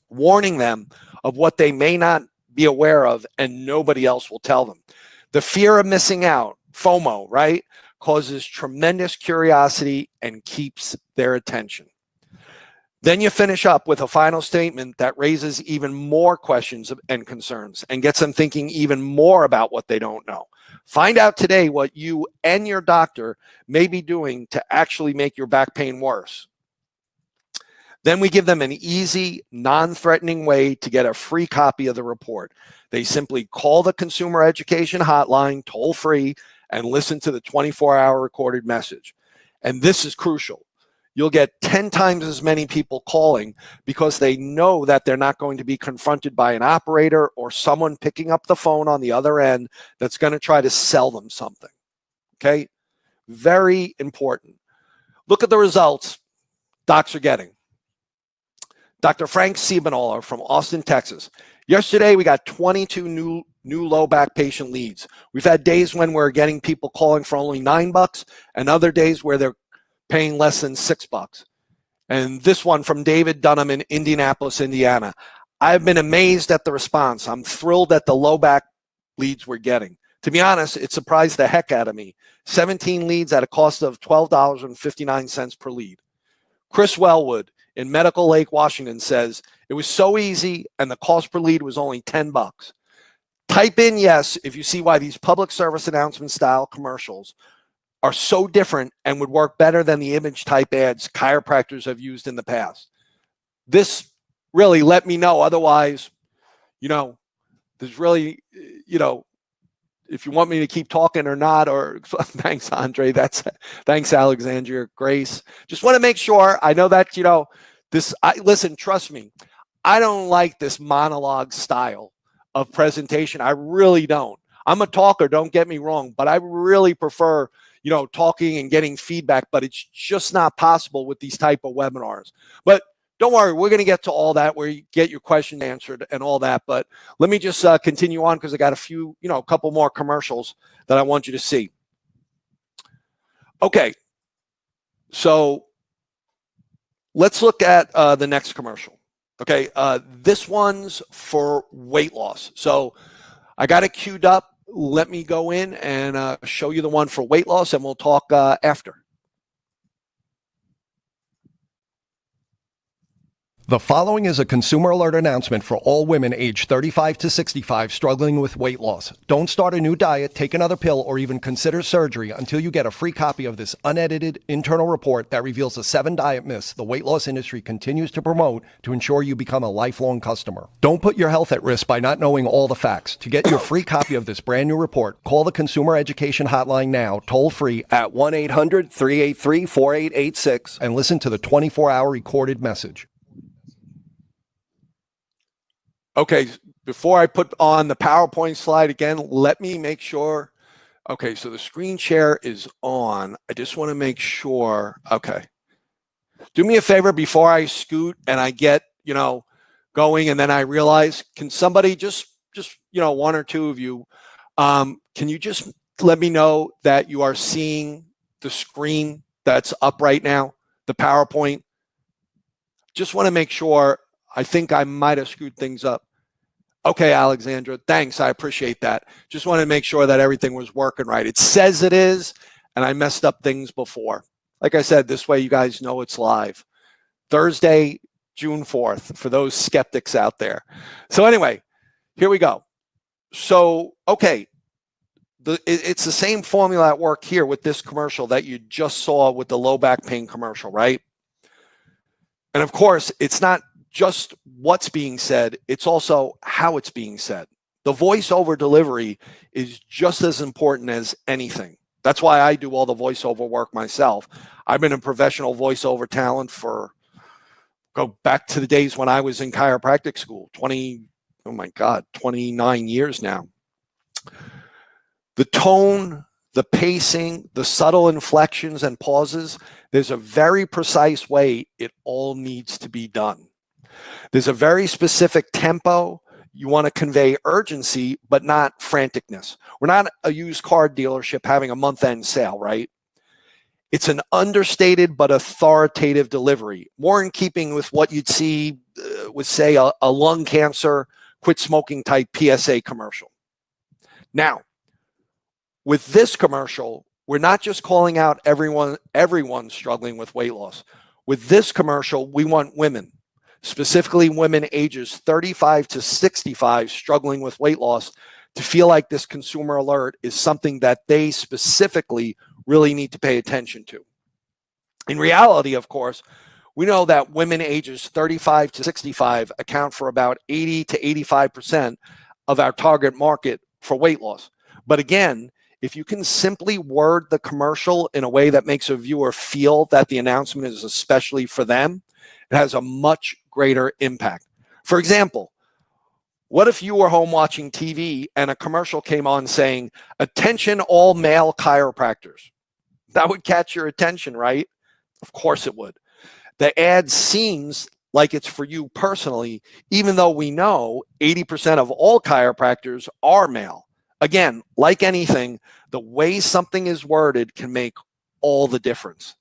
warning them of what they may not be aware of and nobody else will tell them. The fear of missing out, FOMO, right, causes tremendous curiosity and keeps their attention. Then you finish up with a final statement that raises even more questions and concerns and gets them thinking even more about what they don't know. Find out today what you and your doctor may be doing to actually make your back pain worse. Then we give them an easy, non-threatening way to get a free copy of the report. They simply call the consumer education hotline toll-free and listen to the 24-hour recorded message. And this is crucial. You'll get 10 times as many people calling because they know that they're not going to be confronted by an operator or someone picking up the phone on the other end that's going to try to sell them something. Okay? Very important. Look at the results docs are getting. Dr. Frank Siebenoller from Austin, Texas. Yesterday, we got 22 new low back patient leads. We've had days when we're getting people calling for only $9 and other days where they're paying less than $6. And this one from David Dunham in Indianapolis, Indiana. I've been amazed at the response. I'm thrilled at the low back leads we're getting. To be honest, it surprised the heck out of me. 17 leads at a cost of $12.59 per lead. Chris Wellwood in Medical Lake, Washington says, it was so easy and the cost per lead was only $10. Type in yes if you see why these public service announcement style commercials are so different and would work better than the image type ads chiropractors have used in the past. This really let me know. Otherwise, there's really, if you want me to keep talking or not, or thanks, Andre. Thanks, Alexandria Grace. Just want to make sure. I know that, listen, trust me. I don't like this monologue style of presentation. I really don't. I'm a talker, don't get me wrong, but I really prefer, talking and getting feedback, but it's just not possible with these type of webinars. But don't worry, we're going to get to all that where you get your question answered and all that. But let me just continue on because I got a couple more commercials that I want you to see. Okay, so let's look at the next commercial. Okay, this one's for weight loss. So I got it queued up. Let me go in and show you the one for weight loss, and we'll talk after. The following is a consumer alert announcement for all women aged 35 to 65 struggling with weight loss. Don't start a new diet, take another pill, or even consider surgery until you get a free copy of this unedited internal report that reveals the 7 diet myths the weight loss industry continues to promote to ensure you become a lifelong customer. Don't put your health at risk by not knowing all the facts. To get your free copy of this brand new report, call the Consumer Education Hotline now, toll free at 1-800-383-4886, and listen to the 24-hour recorded message. Okay, before I put on the PowerPoint slide again, let me make sure. Okay, so the screen share is on. I just want to make sure. Okay. Do me a favor before I scoot and I get, going and then I realize, can somebody just one or two of you, can you just let me know that you are seeing the screen that's up right now, the PowerPoint? Just want to make sure. I think I might have screwed things up. Okay, Alexandra, thanks. I appreciate that. Just want to make sure that everything was working right. It says it is, and I messed up things before. Like I said, this way you guys know it's live. Thursday, June 4th, for those skeptics out there. So anyway, here we go. So, okay, it's the same formula at work here with this commercial that you just saw with the low back pain commercial, right? And of course, it's not just what's being said, it's also how it's being said. The voiceover delivery is just as important as anything. That's why I do all the voiceover work myself. I've been a professional voiceover talent go back to the days when I was in chiropractic school, 29 years now. The tone, the pacing, the subtle inflections and pauses, there's a very precise way it all needs to be done. There's a very specific tempo. You want to convey urgency, but not franticness. We're not a used car dealership having a month-end sale, right? It's an understated but authoritative delivery, more in keeping with what you'd see with, say, a lung cancer, quit smoking type PSA commercial. Now, with this commercial, we're not just calling out everyone struggling with weight loss. With this commercial, we want women, specifically women ages 35 to 65 struggling with weight loss, to feel like this consumer alert is something that they specifically really need to pay attention to. In reality, of course, we know that women ages 35 to 65 account for about 80 to 85% of our target market for weight loss. But again, if you can simply word the commercial in a way that makes a viewer feel that the announcement is especially for them, it has a much greater impact. For example, what if you were home watching TV and a commercial came on saying, "Attention all male chiropractors"? That would catch your attention, right? Of course it would. The ad seems like it's for you personally, even though we know 80% of all chiropractors are male. Again, like anything, the way something is worded can make all the difference.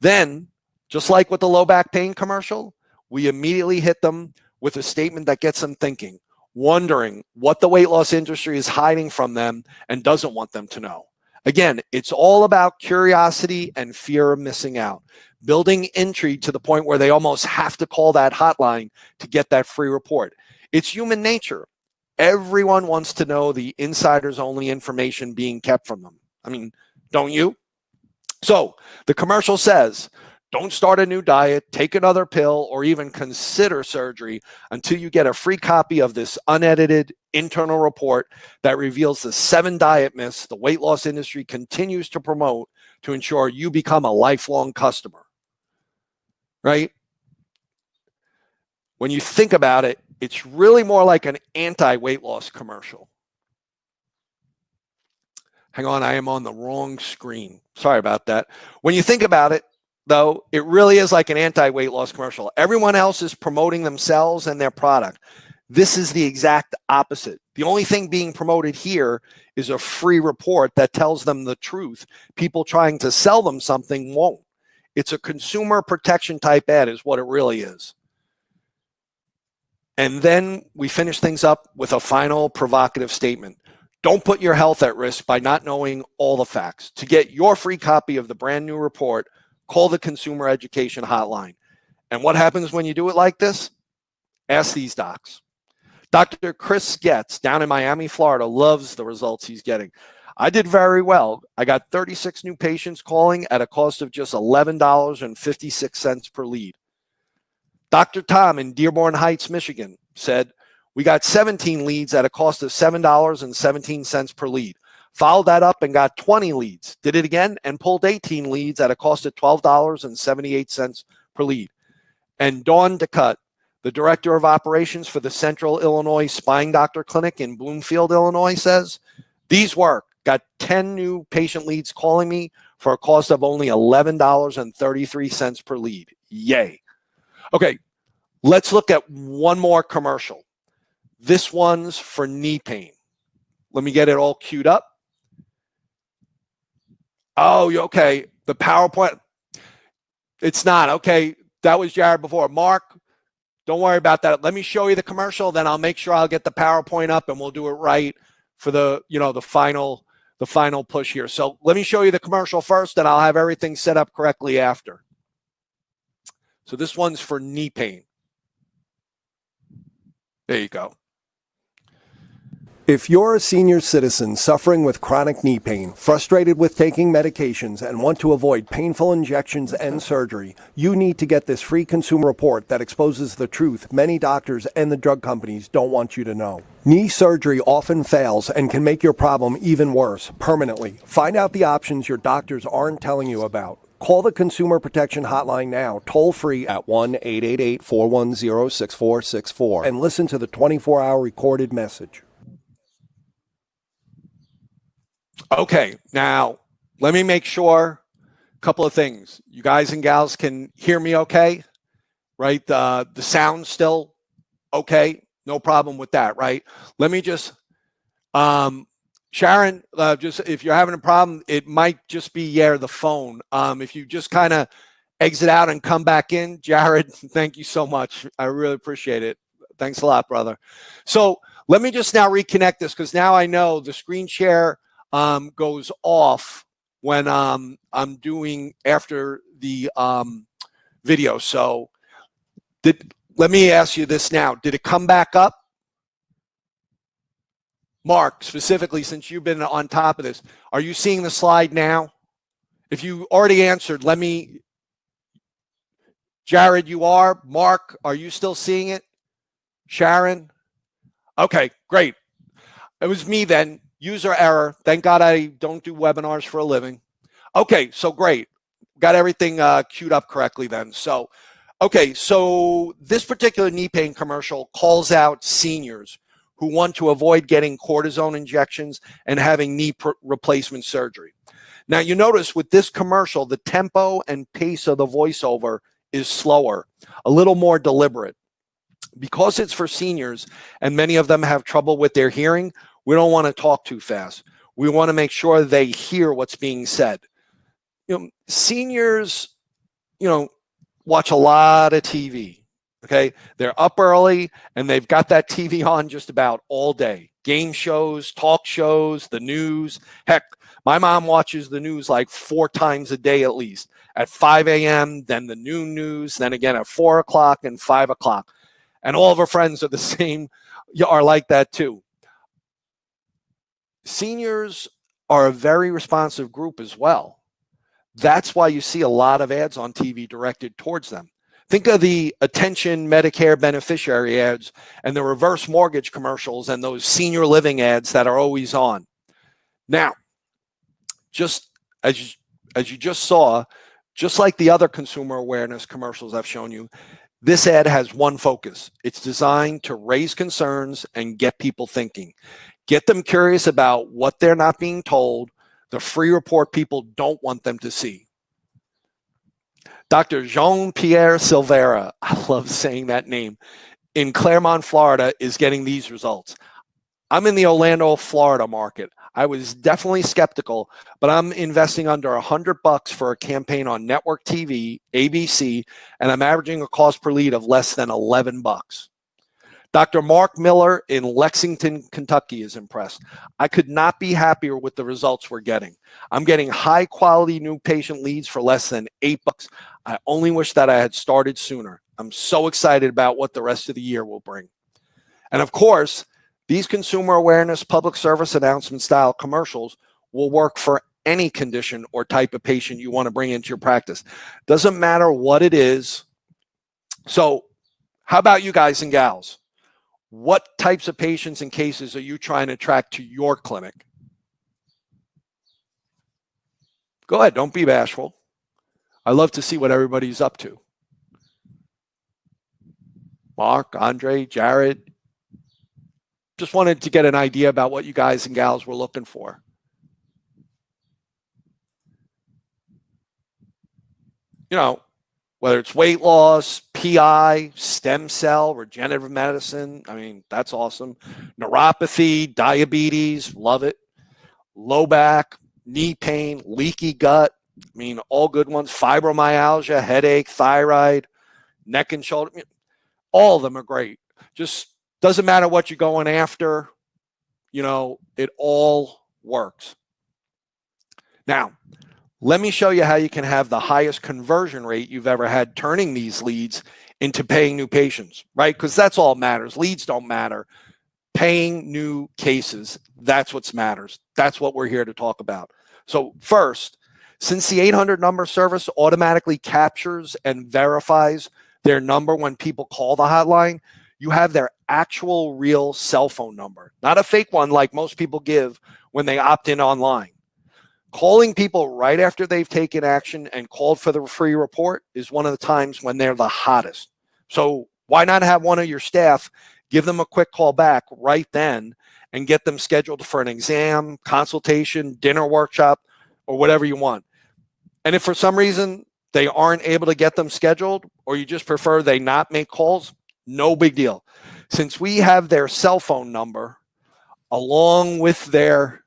Then, just like with the low back pain commercial, we immediately hit them with a statement that gets them thinking, wondering what the weight loss industry is hiding from them and doesn't want them to know. Again, it's all about curiosity and fear of missing out, building intrigue to the point where they almost have to call that hotline to get that free report. It's human nature. Everyone wants to know the insiders only information being kept from them. I mean, don't you? So the commercial says, don't start a new diet, take another pill, or even consider surgery until you get a free copy of this unedited internal report that reveals the 7 diet myths the weight loss industry continues to promote to ensure you become a lifelong customer. Right? When you think about it, it's really more like an anti-weight loss commercial. Hang on, I am on the wrong screen. Sorry about that. When you think about it, though, it really is like an anti-weight loss commercial. Everyone else is promoting themselves and their product. This is the exact opposite. The only thing being promoted here is a free report that tells them the truth. People trying to sell them something won't. It's a consumer protection type ad is what it really is. And then we finish things up with a final provocative statement. Don't put your health at risk by not knowing all the facts. To get your free copy of the brand new report, call the Consumer Education Hotline. And what happens when you do it like this? Ask these docs. Dr. Chris Getz down in Miami, Florida, loves the results he's getting. I did very well. I got 36 new patients calling at a cost of just $11.56 per lead. Dr. Tom in Dearborn Heights, Michigan said, we got 17 leads at a cost of $7.17 per lead. Followed that up and got 20 leads. Did it again and pulled 18 leads at a cost of $12.78 per lead. And Dawn DeCutt, the director of operations for the Central Illinois Spine Doctor Clinic in Bloomfield, Illinois, says, these work. Got 10 new patient leads calling me for a cost of only $11.33 per lead. Yay. Okay, let's look at one more commercial. This one's for knee pain. Let me get it all queued up. Oh, okay. The PowerPoint. It's not. Okay, that was Jared before. Mark, don't worry about that. Let me show you the commercial, then I'll make sure I'll get the PowerPoint up and we'll do it right for the final push here. So let me show you the commercial first, and I'll have everything set up correctly after. So this one's for knee pain. There you go. If you're a senior citizen suffering with chronic knee pain, frustrated with taking medications, and want to avoid painful injections and surgery, you need to get this free consumer report that exposes the truth many doctors and the drug companies don't want you to know. Knee surgery often fails and can make your problem even worse, permanently. Find out the options your doctors aren't telling you about. Call the Consumer Protection Hotline now, toll free at 1-888-410-6464, and listen to the 24-hour recorded message. Okay, now let me make sure a couple of things. You guys and gals can hear me okay, right? The sound still okay, no problem with that, right? Let me just, Sharon, just if you're having a problem, it might just be the phone. If you just kind of exit out and come back in, Jared, thank you so much. I really appreciate it. Thanks a lot, brother. So let me just now reconnect this because now I know the screen share goes off when I'm doing after the video. So let me ask you this now. Did it come back up? Mark, specifically, since you've been on top of this, are you seeing the slide now? If you already answered, Jared, you are. Mark, are you still seeing it? Sharon? Okay, great. It was me then. User error. Thank God I don't do webinars for a living. Okay, so great. Got everything queued up correctly then. So, okay, so this particular knee pain commercial calls out seniors who want to avoid getting cortisone injections and having knee replacement surgery. Now, you notice with this commercial, the tempo and pace of the voiceover is slower, a little more deliberate. Because it's for seniors and many of them have trouble with their hearing, we don't want to talk too fast. We want to make sure they hear what's being said. Seniors, watch a lot of TV, okay? They're up early and they've got that TV on just about all day. Game shows, talk shows, the news. Heck, my mom watches the news like 4 times a day at least. At 5 a.m., then the noon news, then again at 4 o'clock and 5 o'clock. And all of her friends are the same, are like that too. Seniors are a very responsive group as well. That's why you see a lot of ads on TV directed towards them. Think of the Attention Medicare beneficiary ads and the reverse mortgage commercials and those senior living ads that are always on. Now, just as you just saw, just like the other consumer awareness commercials I've shown you, this ad has one focus. It's designed to raise concerns and get people thinking. Get them curious about what they're not being told, the free report people don't want them to see. Dr. Jean-Pierre Silvera, I love saying that name, in Claremont, Florida, is getting these results. I'm in the Orlando, Florida market. I was definitely skeptical, but I'm investing under $100 for a campaign on network TV, ABC, and I'm averaging a cost per lead of less than $11. Dr. Mark Miller in Lexington, Kentucky is impressed. I could not be happier with the results we're getting. I'm getting high quality new patient leads for less than $8. I only wish that I had started sooner. I'm so excited about what the rest of the year will bring. And of course, these consumer awareness public service announcement style commercials will work for any condition or type of patient you want to bring into your practice. Doesn't matter what it is. So how about you guys and gals? What types of patients and cases are you trying to attract to your clinic? Go ahead, don't be bashful. I love to see what everybody's up to. Mark, Andre, Jared. Just wanted to get an idea about what you guys and gals were looking for. You know, whether it's weight loss, PI, stem cell, regenerative medicine. I mean, that's awesome. Neuropathy, diabetes, love it. Low back, knee pain, leaky gut. I mean, all good ones. Fibromyalgia, headache, thyroid, neck and shoulder. All of them are great. Just doesn't matter what you're going after. You know, it all works. Now, let me show you how you can have the highest conversion rate you've ever had turning these leads into paying new patients, right? Because that's all that matters. Leads don't matter. Paying new cases, that's what matters. That's what we're here to talk about. So first, since the 800 number service automatically captures and verifies their number when people call the hotline, you have their actual real cell phone number, not a fake one like most people give when they opt in online. Calling people right after they've taken action and called for the free report is one of the times when they're the hottest. So why not have one of your staff give them a quick call back right then and get them scheduled for an exam, consultation, dinner workshop, or whatever you want. And if for some reason they aren't able to get them scheduled, or you just prefer they not make calls, no big deal. Since we have their cell phone number along with their,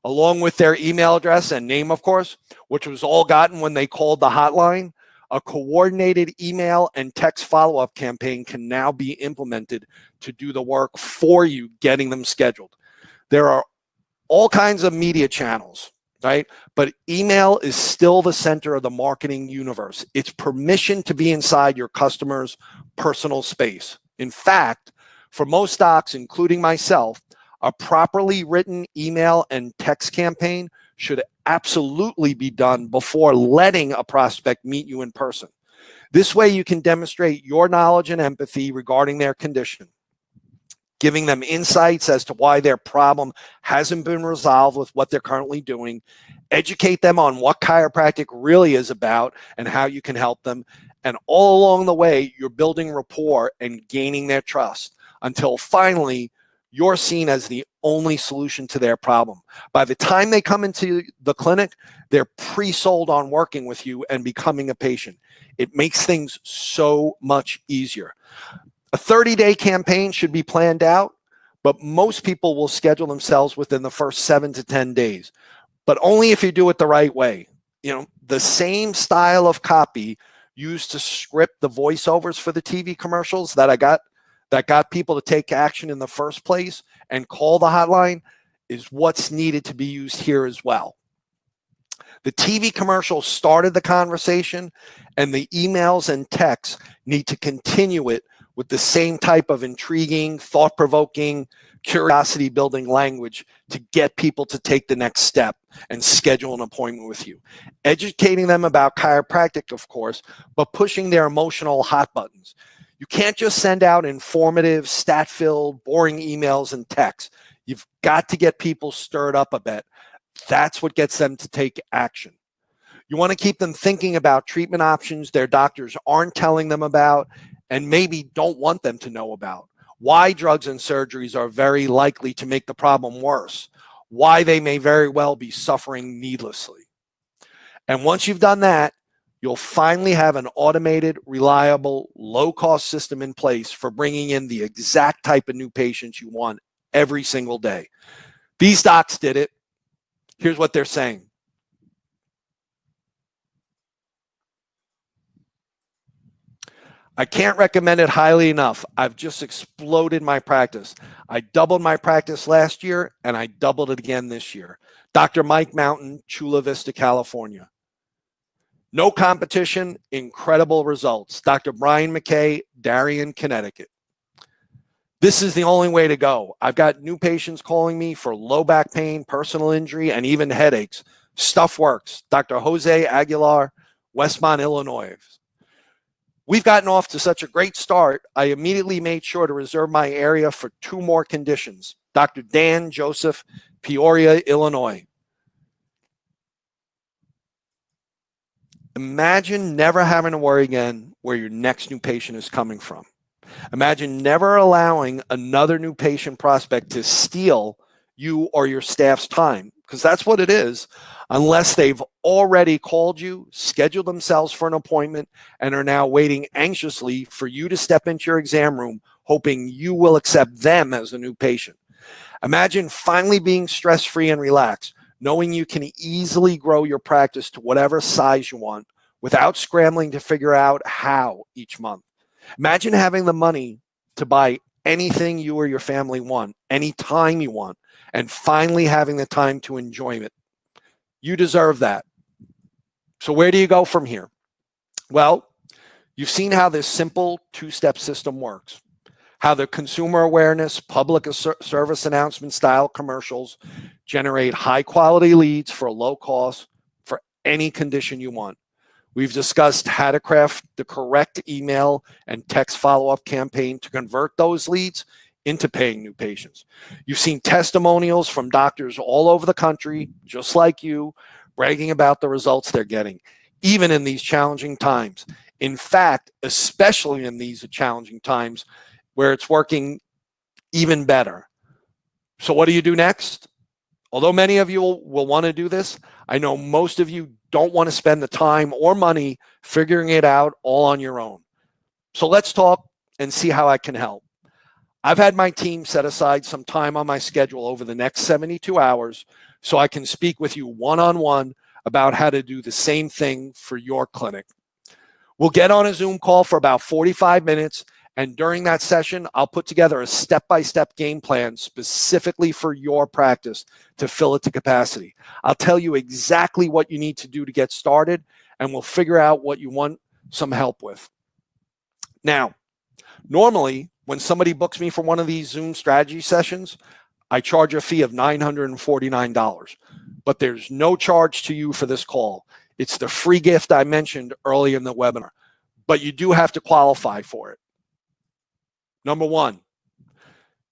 along with their email address and name, of course, which was all gotten when they called the hotline, a coordinated email and text follow-up campaign can now be implemented to do the work for you, getting them scheduled. There are all kinds of media channels, right? But email is still the center of the marketing universe. It's permission to be inside your customer's personal space. In fact, for most docs, including myself, a properly written email and text campaign should absolutely be done before letting a prospect meet you in person. This way you can demonstrate your knowledge and empathy regarding their condition, giving them insights as to why their problem hasn't been resolved with what they're currently doing, educate them on what chiropractic really is about and how you can help them. And all along the way, you're building rapport and gaining their trust until finally you're seen as the only solution to their problem. By the time they come into the clinic, they're pre-sold on working with you and becoming a patient. It makes things so much easier. A 30-day campaign should be planned out, but most people will schedule themselves within the first 7 to 10 days, but only if you do it the right way. You know, the same style of copy used to script the voiceovers for the TV commercials that got people to take action in the first place and call the hotline is what's needed to be used here as well. The TV commercial started the conversation, and the emails and texts need to continue it with the same type of intriguing, thought-provoking, curiosity-building language to get people to take the next step and schedule an appointment with you. Educating them about chiropractic, of course, but pushing their emotional hot buttons. You can't just send out informative, stat-filled, boring emails and texts. You've got to get people stirred up a bit. That's what gets them to take action. You want to keep them thinking about treatment options their doctors aren't telling them about and maybe don't want them to know about. Why drugs and surgeries are very likely to make the problem worse. Why they may very well be suffering needlessly. And once you've done that, You'll finally have an automated, reliable, low-cost system in place for bringing in the exact type of new patients you want every single day. These docs did it. Here's what they're saying. I can't recommend it highly enough. I've just exploded my practice. I doubled my practice last year, and I doubled it again this year. Dr. Mike Mountain, Chula Vista, California. No competition, incredible results. Dr. Brian McKay, Darien, Connecticut. This is the only way to go. I've got new patients calling me for low back pain, personal injury, and even headaches. Stuff works. Dr. Jose Aguilar, Westmont, Illinois. We've gotten off to such a great start, I immediately made sure to reserve my area for 2 more conditions. Dr. Dan Joseph, Peoria, Illinois. Imagine never having to worry again where your next new patient is coming from. Imagine never allowing another new patient prospect to steal you or your staff's time, because that's what it is, unless they've already called you, scheduled themselves for an appointment, and are now waiting anxiously for you to step into your exam room, hoping you will accept them as a new patient. Imagine finally being stress-free and relaxed, knowing you can easily grow your practice to whatever size you want without scrambling to figure out how each month. Imagine having the money to buy anything you or your family want, anytime you want, and finally having the time to enjoy it. You deserve that. So where do you go from here? Well, you've seen how this simple 2-step system works, how the consumer awareness, public service announcement style commercials generate high quality leads for a low cost for any condition you want. We've discussed how to craft the correct email and text follow-up campaign to convert those leads into paying new patients. You've seen testimonials from doctors all over the country, just like you, bragging about the results they're getting, even in these challenging times. In fact, especially in these challenging times where it's working even better. So what do you do next? Although many of you will want to do this, I know most of you don't want to spend the time or money figuring it out all on your own. So let's talk and see how I can help. I've had my team set aside some time on my schedule over the next 72 hours so I can speak with you one-on-one about how to do the same thing for your clinic. We'll get on a Zoom call for about 45 minutes, and during that session, I'll put together a step-by-step game plan specifically for your practice to fill it to capacity. I'll tell you exactly what you need to do to get started, and we'll figure out what you want some help with. Now, normally, when somebody books me for one of these Zoom strategy sessions, I charge a fee of $949, but there's no charge to you for this call. It's the free gift I mentioned early in the webinar, but you do have to qualify for it. Number 1,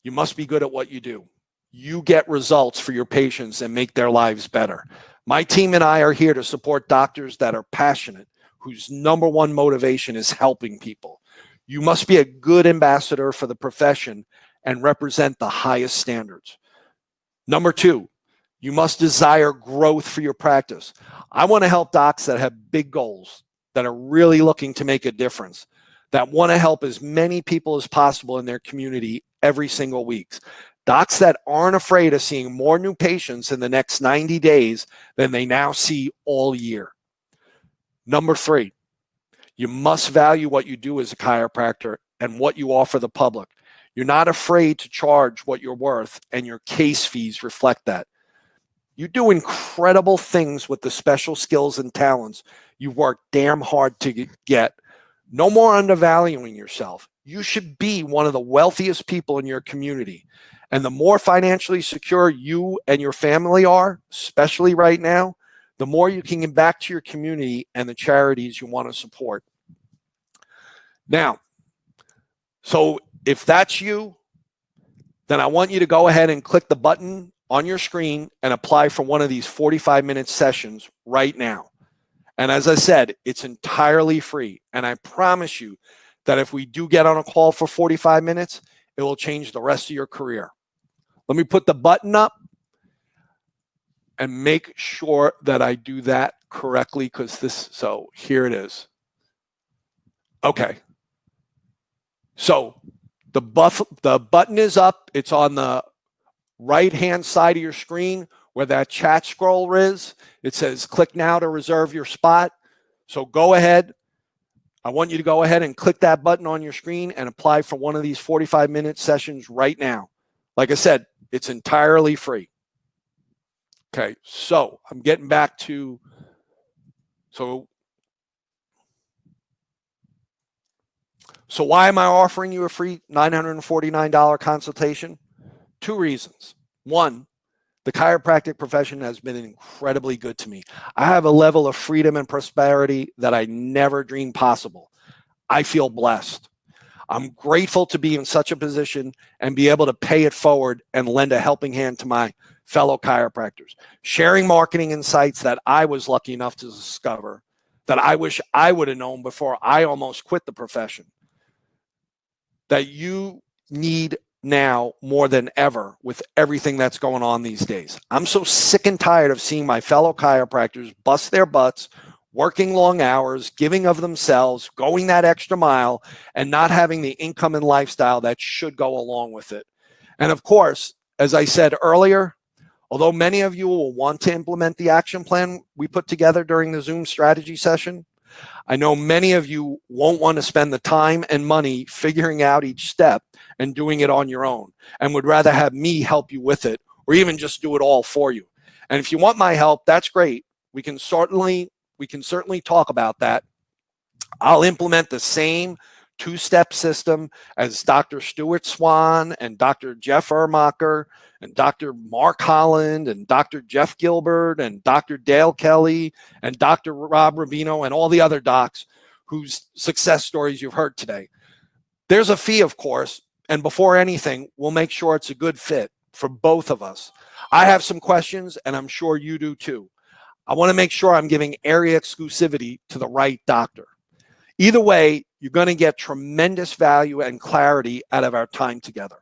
you must be good at what you do. You get results for your patients and make their lives better. My team and I are here to support doctors that are passionate, whose number 1 motivation is helping people. You must be a good ambassador for the profession and represent the highest standards. Number 2, you must desire growth for your practice. I want to help docs that have big goals, that are really looking to make a difference, that want to help as many people as possible in their community every single week. Docs that aren't afraid of seeing more new patients in the next 90 days than they now see all year. Number 3, you must value what you do as a chiropractor and what you offer the public. You're not afraid to charge what you're worth, and your case fees reflect that. You do incredible things with the special skills and talents you've worked damn hard to get. No more undervaluing yourself. You should be one of the wealthiest people in your community. And the more financially secure you and your family are, especially right now, the more you can give back to your community and the charities you want to support. Now, so if that's you, then I want you to go ahead and click the button on your screen and apply for one of these 45-minute sessions right now. And as I said, it's entirely free. And I promise you that if we do get on a call for 45 minutes, it will change the rest of your career. Let me put the button up and make sure that I do that correctly because so here it is. Okay. So the button is up. It's on the right-hand side of your screen where that chat scroll is. It says click now to reserve your spot. So go ahead. I want you to go ahead and click that button on your screen and apply for one of these 45-minute sessions right now. Like I said, it's entirely free. Okay, so I'm getting back to, so why am I offering you a free $949 consultation? Two reasons. One, the chiropractic profession has been incredibly good to me. I have a level of freedom and prosperity that I never dreamed possible. I feel blessed. I'm grateful to be in such a position and be able to pay it forward and lend a helping hand to my fellow chiropractors, sharing marketing insights that I was lucky enough to discover that I wish I would have known before I almost quit the profession, that you need now more than ever with everything that's going on these days. I'm so sick and tired of seeing my fellow chiropractors bust their butts, working long hours, giving of themselves, going that extra mile, and not having the income and lifestyle that should go along with it. And of course, as I said earlier, although many of you will want to implement the action plan we put together during the Zoom strategy session, I know many of you won't want to spend the time and money figuring out each step and doing it on your own, and would rather have me help you with it, or even just do it all for you. And if you want my help, that's great. We can certainly talk about that. I'll implement the same two-step system as Dr. Stuart Swan and Dr. Jeff Ermacher and Dr. Mark Holland and Dr. Jeff Gilbert and Dr. Dale Kelly and Dr. Rob Rubino and all the other docs whose success stories you've heard today. There's a fee, of course, and before anything, we'll make sure it's a good fit for both of us. I have some questions, and I'm sure you do too. I want to make sure I'm giving area exclusivity to the right doctor. Either way, you're going to get tremendous value and clarity out of our time together.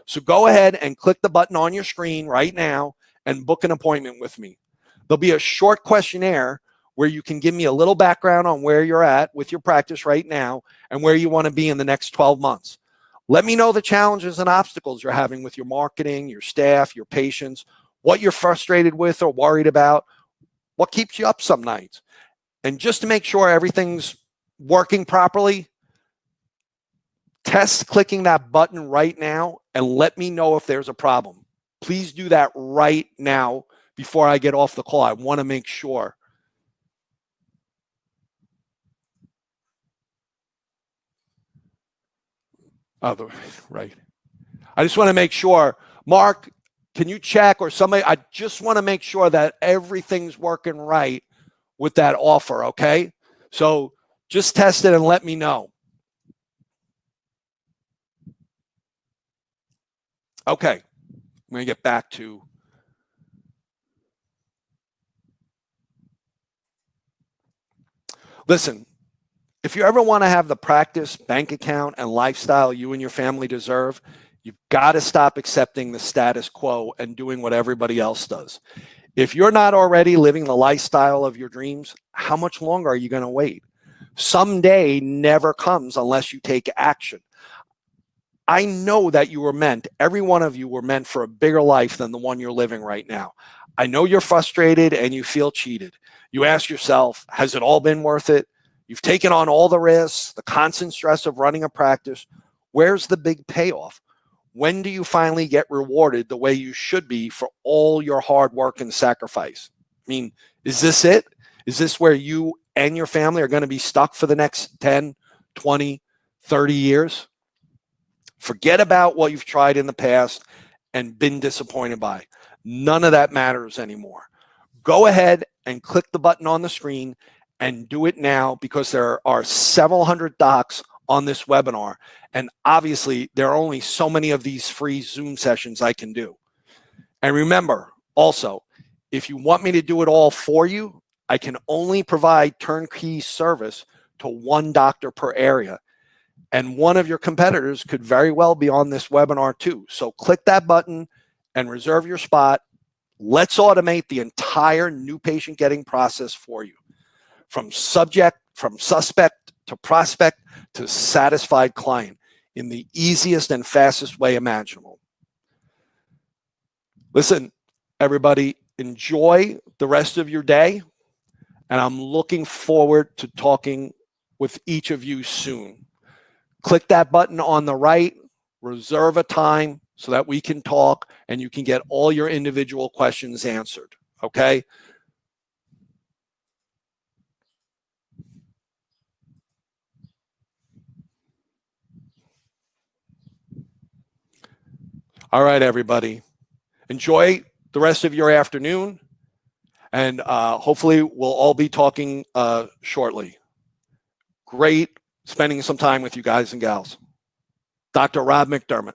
So go ahead and click the button on your screen right now and book an appointment with me. There'll be a short questionnaire where you can give me a little background on where you're at with your practice right now and where you want to be in the next 12 months. Let me know the challenges and obstacles you're having with your marketing, your staff, your patients, what you're frustrated with or worried about, what keeps you up some nights. And just to make sure everything's working properly, test clicking that button right now and let me know if there's a problem. Please do that right now before I get off the call. I want to make sure. Right. I just want to make sure. Mark, can you check, or somebody? I just want to make sure that everything's working right with that offer, okay? So just test it and let me know. Okay, I'm going to get back to listen. If you ever want to have the practice, bank account, and lifestyle you and your family deserve, you've got to stop accepting the status quo and doing what everybody else does. If you're not already living the lifestyle of your dreams, how much longer are you going to wait? Someday never comes unless you take action. I know that you were meant, every one of you were meant for a bigger life than the one you're living right now. I know you're frustrated and you feel cheated. You ask yourself, has it all been worth it? You've taken on all the risks, the constant stress of running a practice. Where's the big payoff? When do you finally get rewarded the way you should be for all your hard work and sacrifice? I mean, is this it? Is this where you and your family are going to be stuck for the next 10, 20, 30 years? Forget about what you've tried in the past and been disappointed by. None of that matters anymore. Go ahead and click the button on the screen and do it now, because there are several hundred docs on this webinar. And obviously, there are only so many of these free Zoom sessions I can do. And remember, also, if you want me to do it all for you, I can only provide turnkey service to one doctor per area. And one of your competitors could very well be on this webinar too. So click that button and reserve your spot Let's automate the entire new patient getting process for you, from suspect to prospect to satisfied client in the easiest and fastest way imaginable. Listen, everybody, enjoy the rest of your day, and I'm looking forward to talking with each of you soon. Click that button on the right, reserve a time so that we can talk and you can get all your individual questions answered, okay? All right, everybody. Enjoy the rest of your afternoon, and hopefully we'll all be talking shortly. Great spending some time with you guys and gals. Dr. Rob McDermott.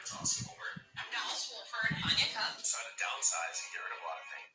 Alice Wolford. I'm Alice Wolford. Anya Cup. So how to downsize and get rid of a lot of things.